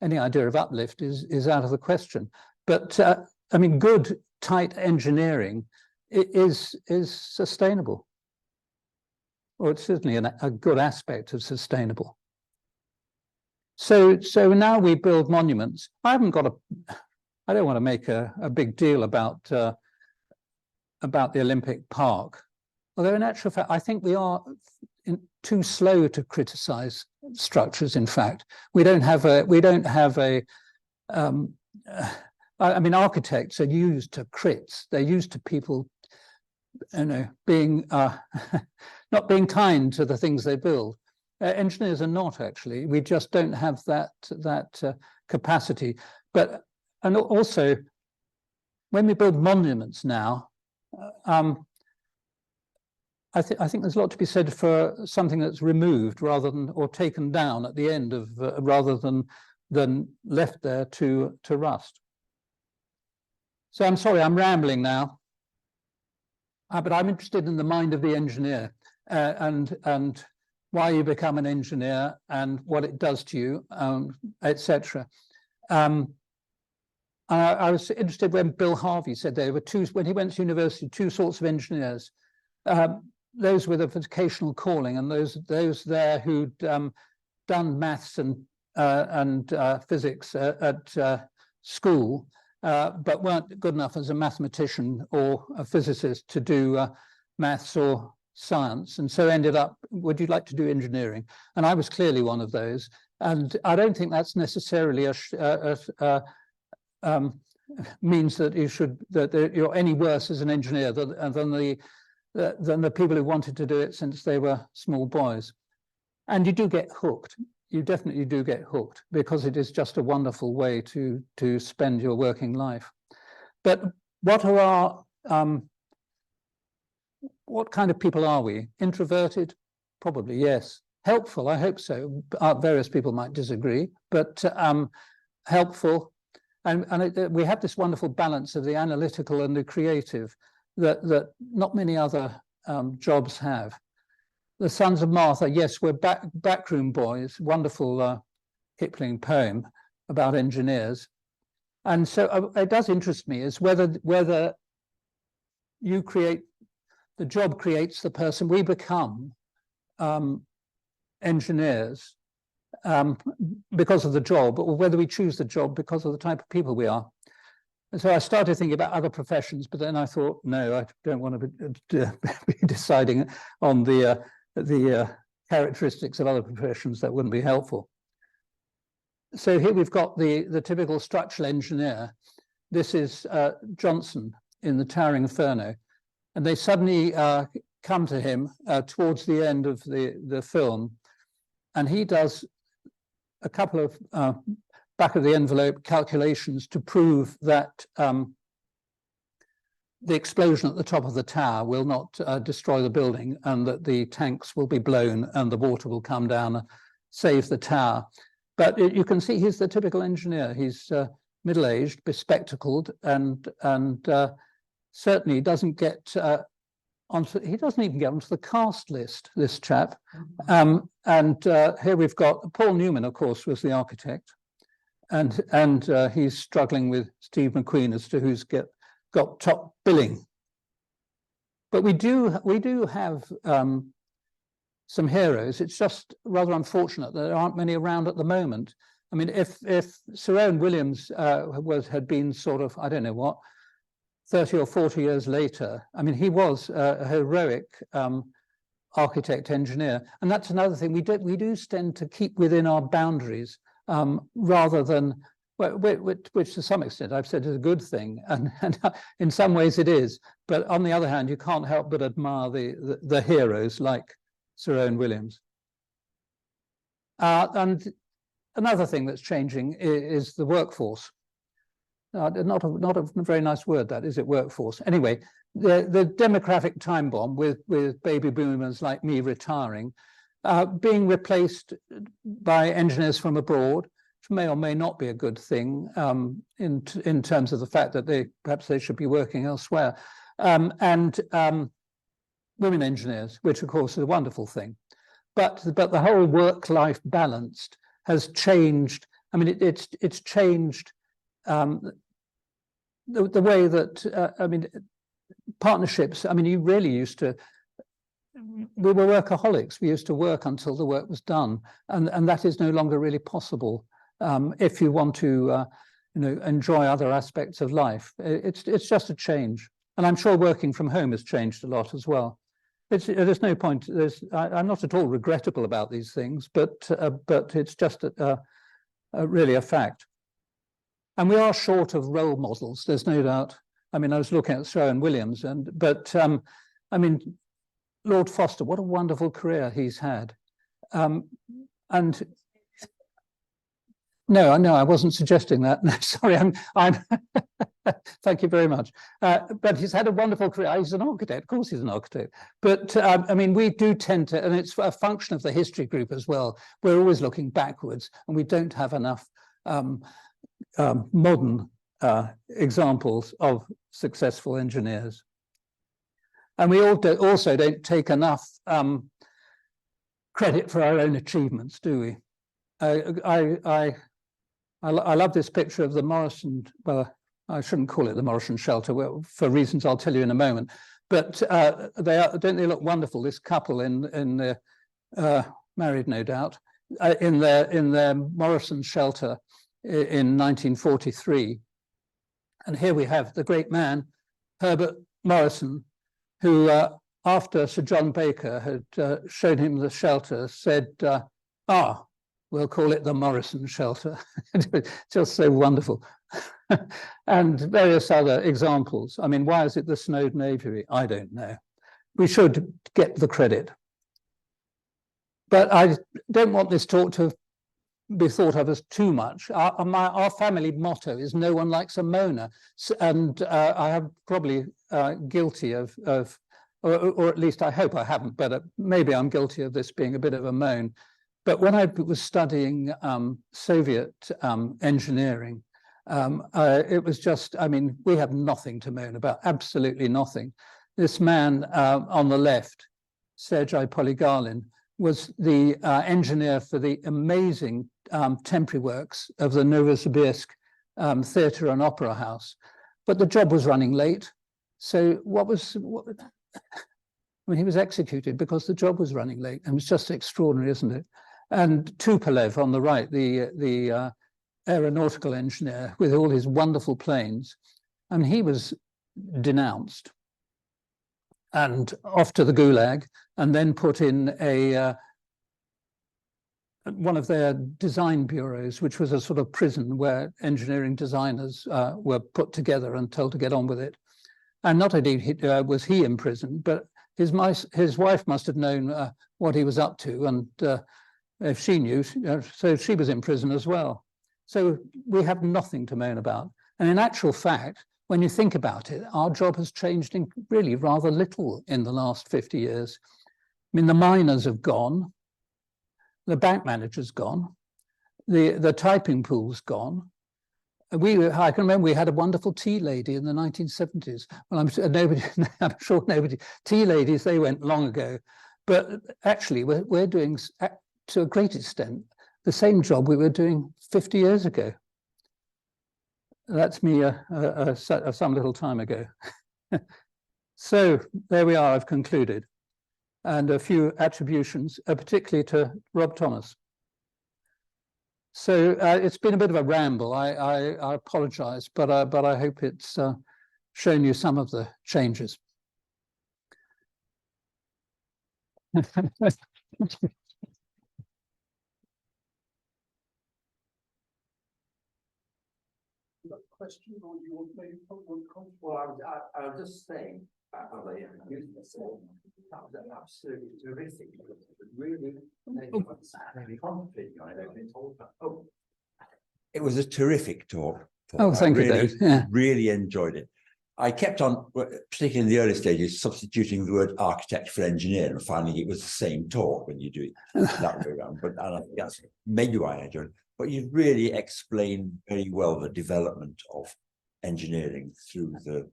Any idea of uplift is out of the question. But I mean, good tight engineering is sustainable, or it's certainly a good aspect of sustainable. So now we build monuments. I don't want to make a big deal about the Olympic Park, although in actual fact, I think we are too slow to criticize structures. In fact, we don't have a. I mean, architects are used to crits. They're used to people, being not being kind to the things they build. Engineers are not, actually. We just don't have that capacity. And also, when we build monuments now, I think there's a lot to be said for something that's removed or taken down at the end of, rather than left there to rust. So I'm sorry, I'm rambling now, but I'm interested in the mind of the engineer and why you become an engineer and what it does to you, etc. I was interested when Bill Harvey said there were when he went to university, two sorts of engineers. Those with a vocational calling, and those there who'd done maths and physics at school, but weren't good enough as a mathematician or a physicist to do maths or science, and so ended up, would you like to do engineering? And I was clearly one of those. And I don't think that's necessarily means that you're any worse as an engineer than the people who wanted to do it since they were small boys. And you do get hooked. You definitely do get hooked, because it is just a wonderful way to spend your working life. But what kind of people are we? Introverted? Probably, yes. Helpful? I hope so. Various people might disagree, but helpful. And we have this wonderful balance of the analytical and the creative that not many other jobs have. The Sons of Martha, yes, we're backroom boys, wonderful Kipling poem about engineers. And so it does interest me is whether you create, the job creates the person. We become engineers because of the job, or whether we choose the job because of the type of people we are. And so I started thinking about other professions, but then I thought, no, I don't want to be deciding on the characteristics of other professions. That wouldn't be helpful. So here we've got the typical structural engineer. This is Johnson in the Taring Inferno, and they suddenly come to him towards the end of the film, and he does a couple of back of the envelope calculations to prove that the explosion at the top of the tower will not destroy the building, and that the tanks will be blown and the water will come down and save the tower. But you can see he's the typical engineer. He's middle-aged, bespectacled, and certainly doesn't get he doesn't even get onto the cast list, this chap. And here we've got Paul Newman, of course, was the architect, and he's struggling with Steve McQueen as to who's got top billing. But we do have some heroes. It's just rather unfortunate that there aren't many around at the moment. I mean, if Sir Owen Williams had been sort of, I don't know what, 30 or 40 years later, I mean, he was a heroic architect engineer. And that's another thing, we do tend to keep within our boundaries rather than, which to some extent I've said is a good thing, and in some ways it is. But on the other hand, you can't help but admire the heroes like Sir Owen Williams. And another thing that's changing is the workforce. Not a very nice word, that is it, workforce. Anyway, the demographic time bomb with baby boomers like me retiring, being replaced by engineers from abroad, which may or may not be a good thing in terms of the fact that perhaps they should be working elsewhere, and women engineers, which of course is a wonderful thing. But the whole work-life balance has changed. I mean, it's changed the way that, I mean, partnerships, I mean, you really used to, we were workaholics. We used to work until the work was done. And that is no longer really possible if you want to, enjoy other aspects of life. It's just a change. And I'm sure working from home has changed a lot as well. There's no point, I'm not at all regrettable about these things, but it's just really a fact. And we are short of role models, there's no doubt. I mean, I was looking at Sir Owen Williams, but I mean, Lord Foster, what a wonderful career he's had. And no, I wasn't suggesting that. No, sorry, I'm thank you very much. But he's had a wonderful career. He's an architect, of course he's an architect. But I mean, we do tend to, and it's a function of the history group as well. We're always looking backwards, and we don't have enough modern examples of successful engineers. And we also don't take enough credit for our own achievements, do we? I love this picture of the Morrison, well, I shouldn't call it the Morrison shelter, well, for reasons I'll tell you in a moment. But don't they look wonderful? This couple in their married, no doubt, in their Morrison shelter in 1943. And here we have the great man, Herbert Morrison, who, after Sir John Baker had shown him the shelter, said, we'll call it the Morrison shelter. Just so wonderful. And various other examples. I mean, why is it the Snowdon Aviary? I don't know. We should get the credit. But I don't want this talk to be thought of as too much. Our family motto is no one likes a moaner. And I have probably guilty of or at least I hope I haven't, but maybe I'm guilty of this being a bit of a moan. But when I was studying Soviet engineering, it was just, I mean, we have nothing to moan about, absolutely nothing. This man on the left, Sergei Polygalin, was the engineer for the amazing temporary works of the Novosibirsk Theatre and Opera House. But the job was running late. So I mean, he was executed because the job was running late. And it's just extraordinary, isn't it? And Tupolev on the right, the aeronautical engineer with all his wonderful planes, I mean, he was denounced and off to the Gulag, and then put in a one of their design bureaus, which was a sort of prison where engineering designers were put together and told to get on with it. And not only was he in prison, but his wife must have known what he was up to, and if she knew, so she was in prison as well. So we have nothing to moan about. And in actual fact, when you think about it, our job has changed in really rather little in the last 50 years. I mean, the miners have gone, the bank manager's gone, the typing pool's gone. I can remember we had a wonderful tea lady in the 1970s. Well, I'm sure nobody, tea ladies, they went long ago. But actually, we're doing, to a great extent, the same job we were doing 50 years ago. That's me some little time ago. So there we are, I've concluded. And a few attributions, particularly to Rob Thomas. So it's been a bit of a ramble. I apologize, but I hope it's shown you some of the changes. Question, or you want maybe one comment? Well, I was just saying, that was absolutely terrific. It was really, it was a terrific talk. Oh, thank you, Dave. Yeah. Really enjoyed it. I kept on, particularly in the early stages, substituting the word architect for engineer and finding it was the same talk when you do it that way around. But I think that's maybe why I enjoyed it. But you've really explained very well the development of engineering through the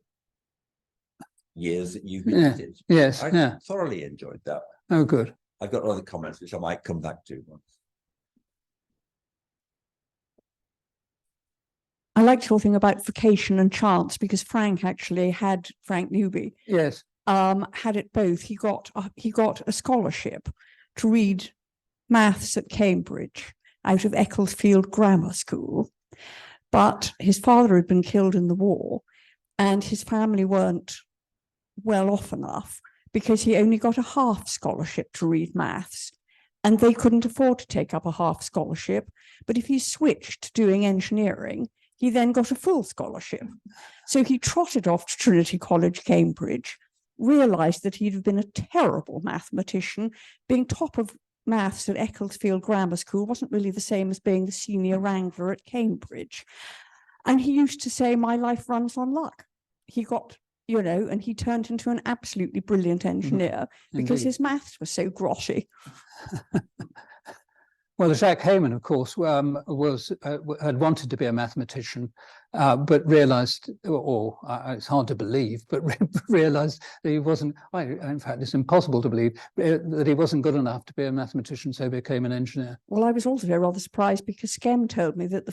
years that you've been at it. Yes, I thoroughly enjoyed that. Oh, good. I've got other comments which I might come back to. I liked your thing about vocation and chance, because Frank Newby, yes, had it both. He got a scholarship to read maths at Cambridge out of Ecclesfield Grammar School, but his father had been killed in the war, and his family weren't well off enough because he only got a half scholarship to read maths, and they couldn't afford to take up a half scholarship. But if he switched to doing engineering, he then got a full scholarship. So he trotted off to Trinity College, Cambridge, realized that he'd have been a terrible mathematician. Being top of maths at Ecclesfield Grammar School wasn't really the same as being the senior wrangler at Cambridge. And he used to say, my life runs on luck. He got, and he turned into an absolutely brilliant engineer because his maths were so grotty. Well, Jacques Heyman, of course, had wanted to be a mathematician, but realized, or it's hard to believe, but realized that he wasn't, in fact, it's impossible to believe that he wasn't good enough to be a mathematician, so became an engineer. Well, I was also rather surprised because Skem told me that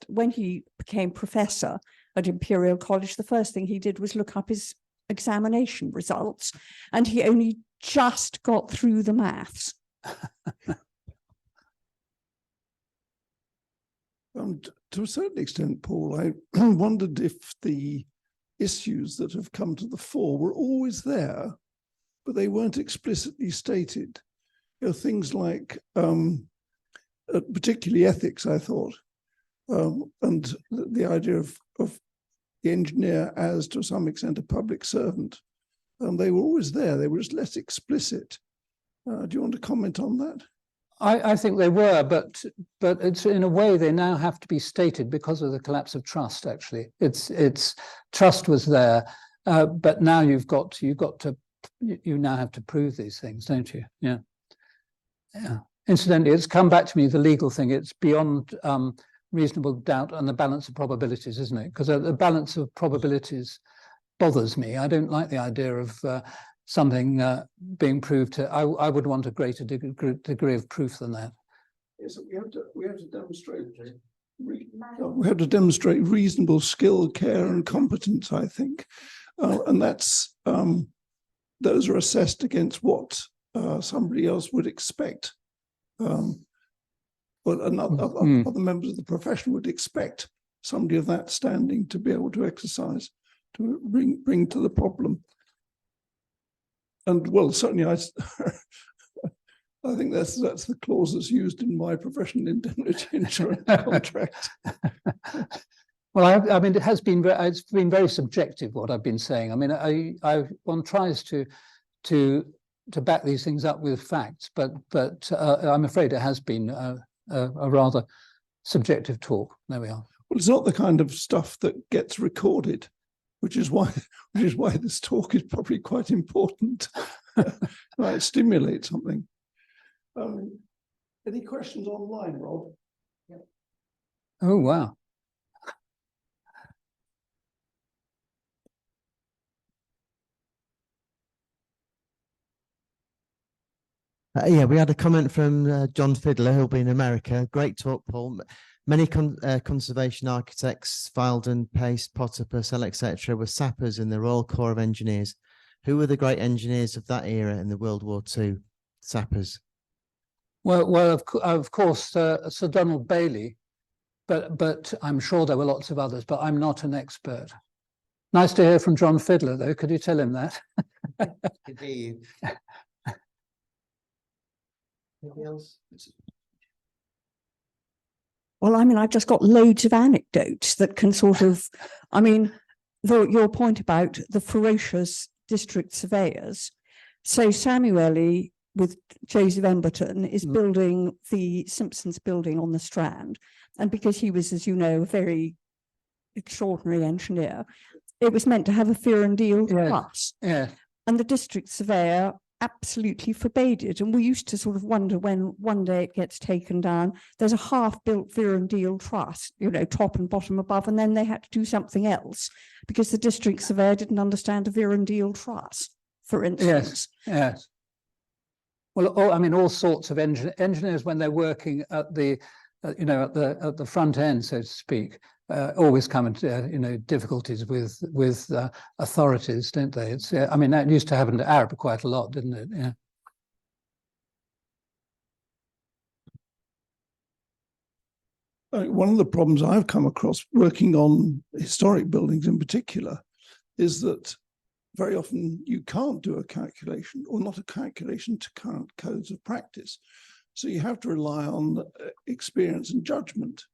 when he became professor at Imperial College, the first thing he did was look up his examination results, and he only just got through the maths. To a certain extent, Paul, I wondered if the issues that have come to the fore were always there, but they weren't explicitly stated. Things like, particularly ethics, I thought, and the idea of the engineer as, to some extent, a public servant. They were always there. They were just less explicit. Do you want to comment on that? I think they were, but it's in a way they now have to be stated because of the collapse of trust. Actually, it's trust was there, but now you now have to prove these things, don't you? Yeah. Incidentally, it's come back to me, the legal thing. It's beyond reasonable doubt and the balance of probabilities, isn't it? Because the balance of probabilities bothers me. I don't like the idea of something being proved to. I would want a greater degree of proof than that. Yes, we have to demonstrate reasonable skill, care, and competence, I think, and that's those are assessed against what somebody else would expect. But other members of the profession would expect somebody of that standing to be able to exercise, to bring to the problem. And well, certainly I think that's the clause that's used in my professional indemnity insurance contract. Well, I mean, it's been very subjective what I've been saying. I mean, one tries to back these things up with facts, but I'm afraid it has been a rather subjective talk. There we are. Well, it's not the kind of stuff that gets recorded, which is why this talk is probably quite important. Might stimulate something. Any questions online, Rob? Oh, wow. Yeah, we had a comment from John Fiddler, who'll be in America. Great talk, Paul. Many conservation architects, Filden, Pace, Potter, Purcell, etc., were sappers in the Royal Corps of Engineers. Who were the great engineers of that era in the World War II? Sappers. Well, of course, Sir Donald Bailey, but I'm sure there were lots of others, but I'm not an expert. Nice to hear from John Fiddler, though. Could you tell him that? Indeed. Anything else? Well, I mean, I've just got loads of anecdotes that can sort of, I mean, your point about the ferocious district surveyors. So Samueli with Joseph Emberton is building the Simpsons building on the Strand. And because he was, as you know, a very extraordinary engineer, it was meant to have a fear and deal plus. Yeah. And the district surveyor absolutely forbade it. And we used to sort of wonder when one day it gets taken down, there's a half-built Veer and Deal truss, you know, top and bottom above, and then they had to do something else because the district surveyor didn't understand a Veer and Deal truss, for instance. Yes. Well, I mean, all sorts of engineers when they're working at the, at the front end, so to speak, always come into difficulties with authorities, don't they? It's I mean, that used to happen to Arab quite a lot, didn't it? Yeah. One of the problems I've come across working on historic buildings in particular is that very often you can't do a calculation, or not a calculation to current codes of practice. So you have to rely on experience and judgment.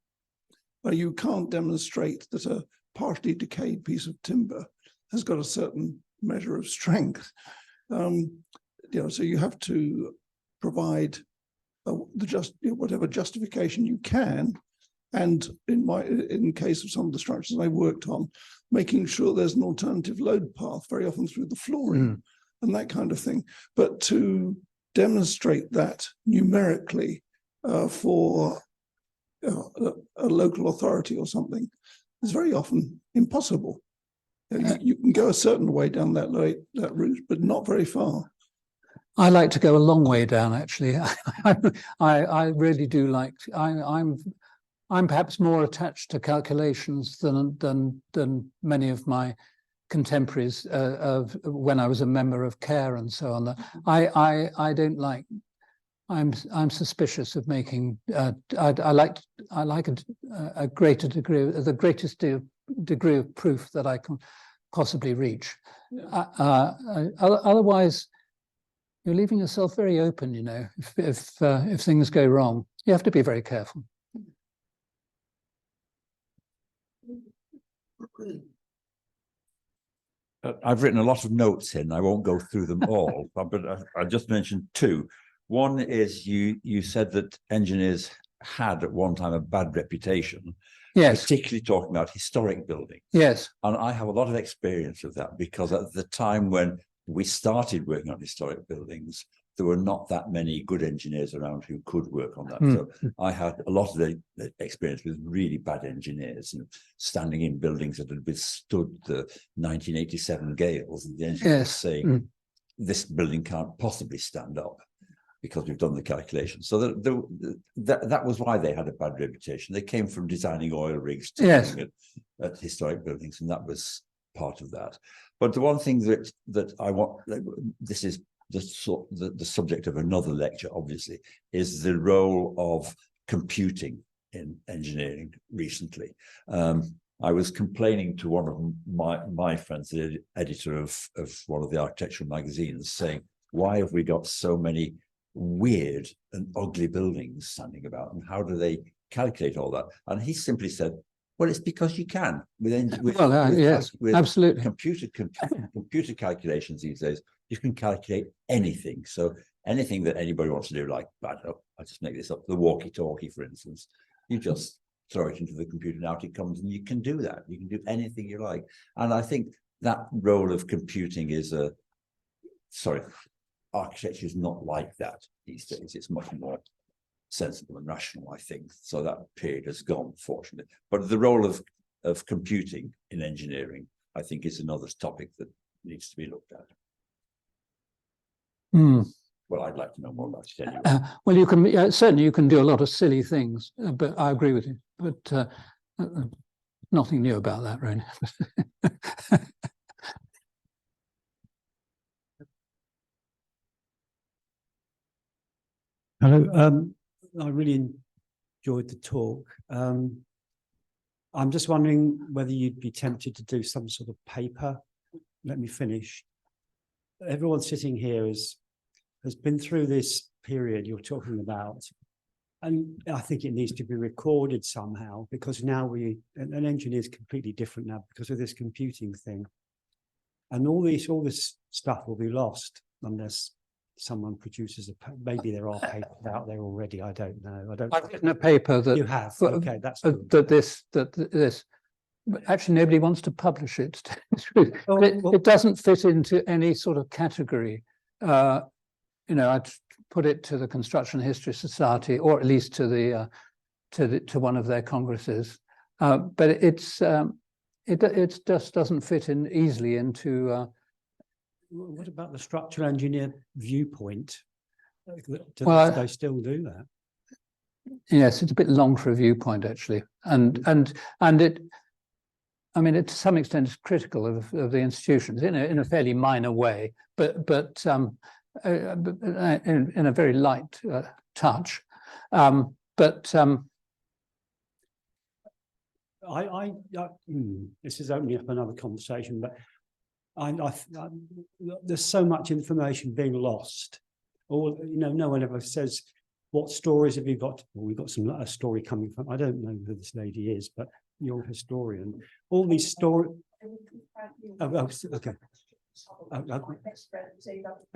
You can't demonstrate that a partially decayed piece of timber has got a certain measure of strength. So you have to provide whatever justification you can. And in case of some of the structures I worked on, making sure there's an alternative load path, very often through the flooring and that kind of thing. But to demonstrate that numerically for a local authority or something is very often impossible. You can go a certain way down that route, but not very far. I like to go a long way down, actually. I really do like. I'm perhaps more attached to calculations than many of my contemporaries of when I was a member of CARE and so on. I don't like. I'm suspicious of making. I like a greater degree, the greatest degree of proof that I can possibly reach. Otherwise, you're leaving yourself very open. You know, if things go wrong, you have to be very careful. I've written a lot of notes in. I won't go through them all, but I just mentioned two. One is you said that engineers had at one time a bad reputation, yes, particularly talking about historic buildings. Yes, and I have a lot of experience of that because at the time when we started working on historic buildings, there were not that many good engineers around who could work on that. So I had a lot of the experience with really bad engineers and standing in buildings that had withstood the 1987 gales, and the engineers saying, this building can't possibly stand up because we've done the calculation. So that was why they had a bad reputation. They came from designing oil rigs to looking at historic buildings, and that was part of that. But the one thing that I want, this is the subject of another lecture, obviously, is the role of computing in engineering recently. I was complaining to one of my friends, the editor of one of the architectural magazines, saying, why have we got so many weird and ugly buildings standing about, and how do they calculate all that? And he simply said, well, it's because you can Yes, absolutely. Computer calculations these days, you can calculate anything. So anything that anybody wants to do, like, I don't know, I'll just make this up, the walkie-talkie, for instance, you just throw it into the computer and out it comes, and you can do that. You can do anything you like. And I think that role of computing is architecture is not like that these days. It's much more sensible and rational, I think. So that period has gone, fortunately. But the role of computing in engineering, I think, is another topic that needs to be looked at. Well, I'd like to know more about it anyway. Well, you can certainly you can do a lot of silly things, but I agree with you. But nothing new about that, really. Hello. I really enjoyed the talk. I'm just wondering whether you'd be tempted to do some sort of paper. Let me finish. Everyone sitting here has been through this period you're talking about, and I think it needs to be recorded somehow, because now an engineer is completely different now because of this computing thing, and all this stuff will be lost unless someone produces maybe there are papers out there already. I don't know. I've written a paper that you have. Okay, that's good. that actually nobody wants to publish it. It doesn't fit into any sort of category. You know, I'd put it to the Construction History Society, or at least to the to one of their congresses. But it just doesn't fit in easily into. What about the structural engineer viewpoint? Do they still do that? Yes, it's a bit long for a viewpoint, actually, and it. I mean, it to some extent is critical of the institutions in a fairly minor way, but in a very light touch. This is opening up another conversation, but there's so much information being lost. Or no one ever says, what stories have you got? Well, we've got a story coming from, I don't know who this lady is, but you're a historian. All these stories. Okay.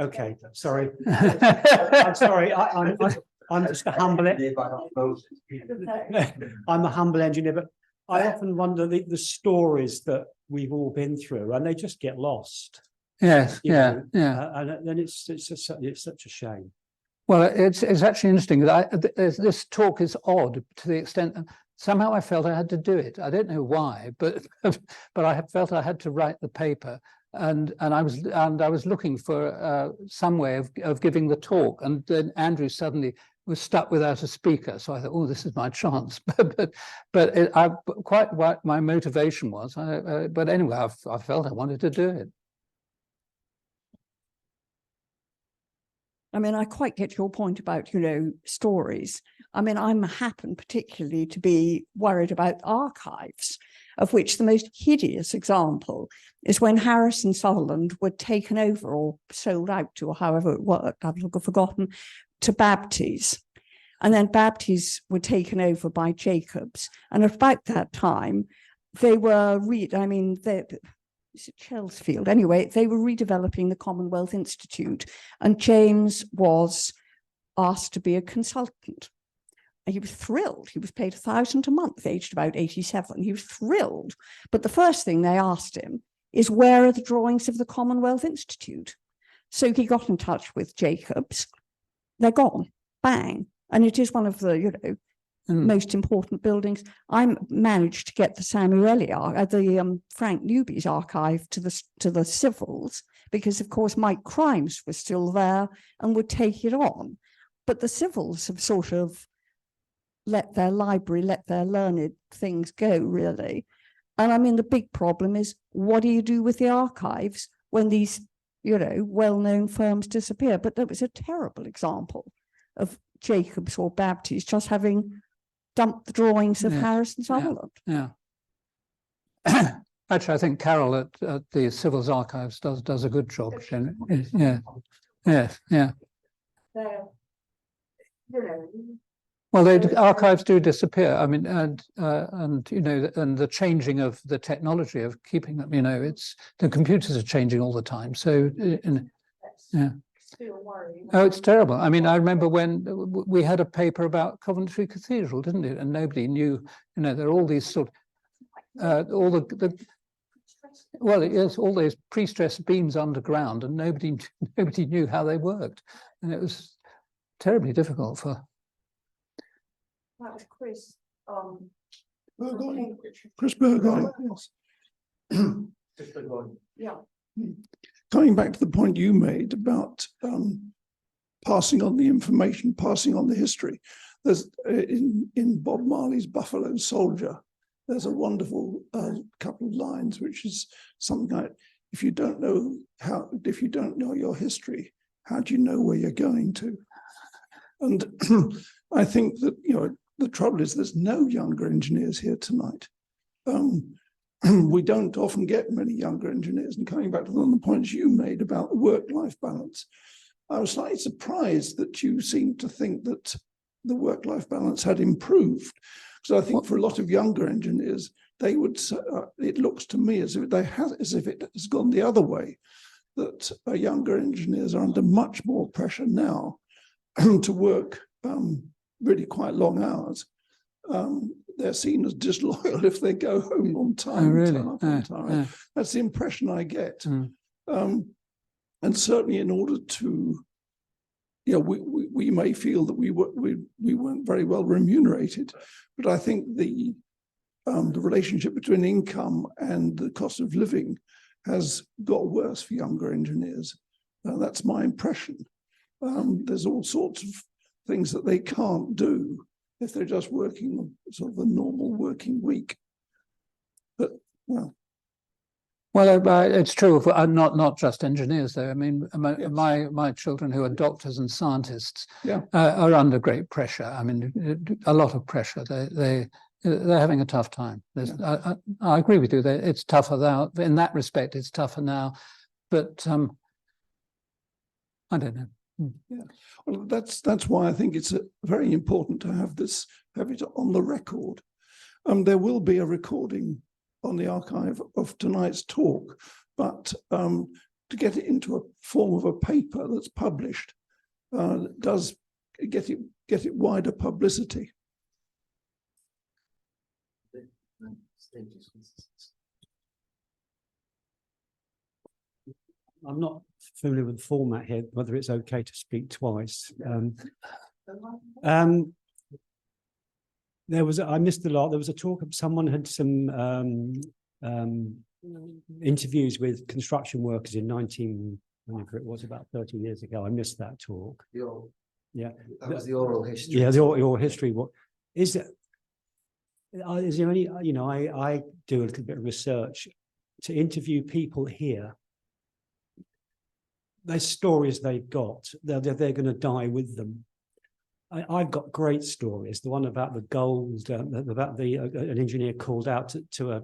Okay, sorry. I'm sorry. I'm just a humble. I'm a humble engineer, but I often wonder the stories that we've all been through, and they just get lost. Yes, yeah. And then it's such a shame. Well, it's actually interesting that this talk is odd to the extent that somehow I felt I had to do it. I don't know why, but I felt I had to write the paper, and I was looking for some way of giving the talk, and then Andrew suddenly was stuck without a speaker, so I thought, oh, this is my chance. but quite what my motivation was. But anyway, I felt I wanted to do it. I mean, I quite get your point about, stories. I mean, I happen particularly to be worried about archives, of which the most hideous example is when Harris and Sutherland were taken over or sold out to, or however it worked, I've forgotten, to Baptiste. And then Baptiste were taken over by Jacobs. And at about that time, they were, is it Chelsfield? Anyway, they were redeveloping the Commonwealth Institute, and James was asked to be a consultant. And he was thrilled. He was paid $1,000 a month, aged about 87. He was thrilled. But the first thing they asked him is, where are the drawings of the Commonwealth Institute? So he got in touch with Jacobs. They're gone. Bang. And it is one of the, most important buildings. I managed to get the Frank Newby's archive to the civils, because of course Mike Crimes was still there and would take it on. But the civils have sort of let their library, let their learned things go, really. And I mean, the big problem is, what do you do with the archives when these, well-known firms disappear? But that was a terrible example of Jacobs or Baptiste just having dumped the drawings of Harris and Sutherland. Yeah. Actually, I think Carol at the Civils Archives does a good job. Yeah. Well, archives do disappear. I mean, and you know, and the changing of the technology of keeping them. You know, it's the computers are changing all the time. So, yeah. Oh, it's terrible. I mean, I remember when we had a paper about Coventry Cathedral, didn't it? And nobody knew. You know, there are all these sort of all the well, yes, all those pre-stressed beams underground, and nobody knew how they worked, and it was terribly difficult for. That was Chris. Burgoyne. Chris Burgoyne. Yeah. Coming back to the point you made about passing on the information, passing on the history, there's in Bob Marley's Buffalo Soldier, there's a wonderful couple of lines, which is something like, if you don't know your history, how do you know where you're going to? And I think that, you know, the trouble is there's no younger engineers here tonight. We don't often get many younger engineers. And coming back to the points you made about the work-life balance, I was slightly surprised that you seemed to think that the work-life balance had improved. Because I think for a lot of younger engineers, they would. It looks to me as if it has gone the other way. That younger engineers are under much more pressure now to work really quite long hours. They're seen as disloyal if they go home on time. Oh, really? On time. That's the impression I get. Mm. And certainly, in order to, you know, we may feel that we weren't very well remunerated, but I think the relationship between income and the cost of living has got worse for younger engineers. That's my impression. There's all sorts of things that they can't do if they're just working sort of a normal working week. But well, it's true of not just engineers though. I mean, Yes. my children who are doctors and scientists Yeah. are under great pressure. I mean, a lot of pressure. They're having a tough time. I agree with you. It's tougher now. In that respect, it's tougher now. But I don't know. Yeah, well, that's why I think it's very important to have it on the record. There will be a recording on the archive of tonight's talk, but to get it into a form of a paper that's published does get it wider publicity. I'm not familiar with the format here, whether it's okay to speak twice. I missed a lot. There was a talk of someone had some interviews with construction workers in whenever it was, about 30 years ago. I missed that talk. Yeah. That was the oral history. Yeah, the oral history. What is it? Is there any, you know, I do a little bit of research to interview people here. There's stories they've got, they're going to die with them. I've got great stories. The one about the gold, about an engineer called out to a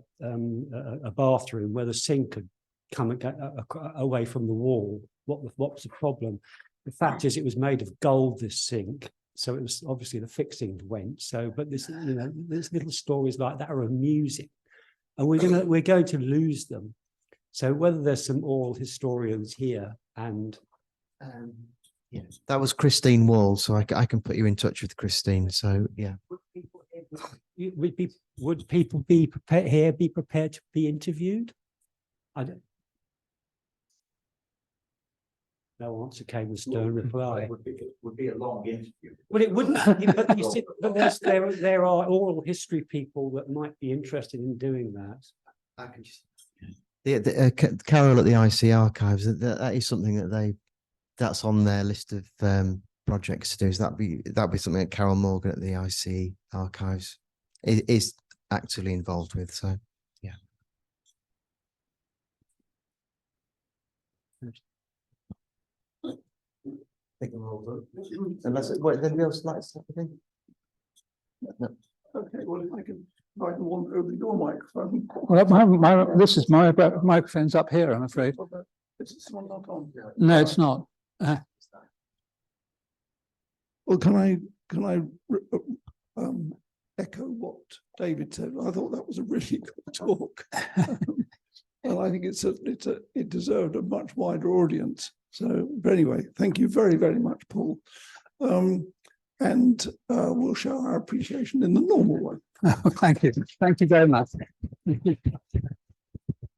bathroom where the sink had come away from the wall. What was the problem? The fact is, it was made of gold, this sink. So it was obviously the fixing went. So, but this, you know, there's little stories like that are amusing, and we're going to lose them. So whether there's some oral historians here and yeah, that was Christine Wall, so I can put you in touch with Christine. So yeah, would people be prepared to be interviewed? I don't. No answer came with stern reply. Would be a long interview. Well, it wouldn't. But you see, but there are oral history people that might be interested in doing that. I can just. Carol at the IC Archives, that is something that's on their list of projects to do. So that'd be something that Carol Morgan at the IC Archives is actively involved with. So yeah. Unless anybody else likes something. No. Okay, well, if I can wander over your microphone. Well, this is my microphone's up here, I'm afraid. Is this one not on? No, it's not. Well, can I can I echo what David said? I thought that was a really good talk. And I think it deserved a much wider audience. So, but anyway, thank you very, very much, Paul. And we'll show our appreciation in the normal way. Thank you. Thank you very much.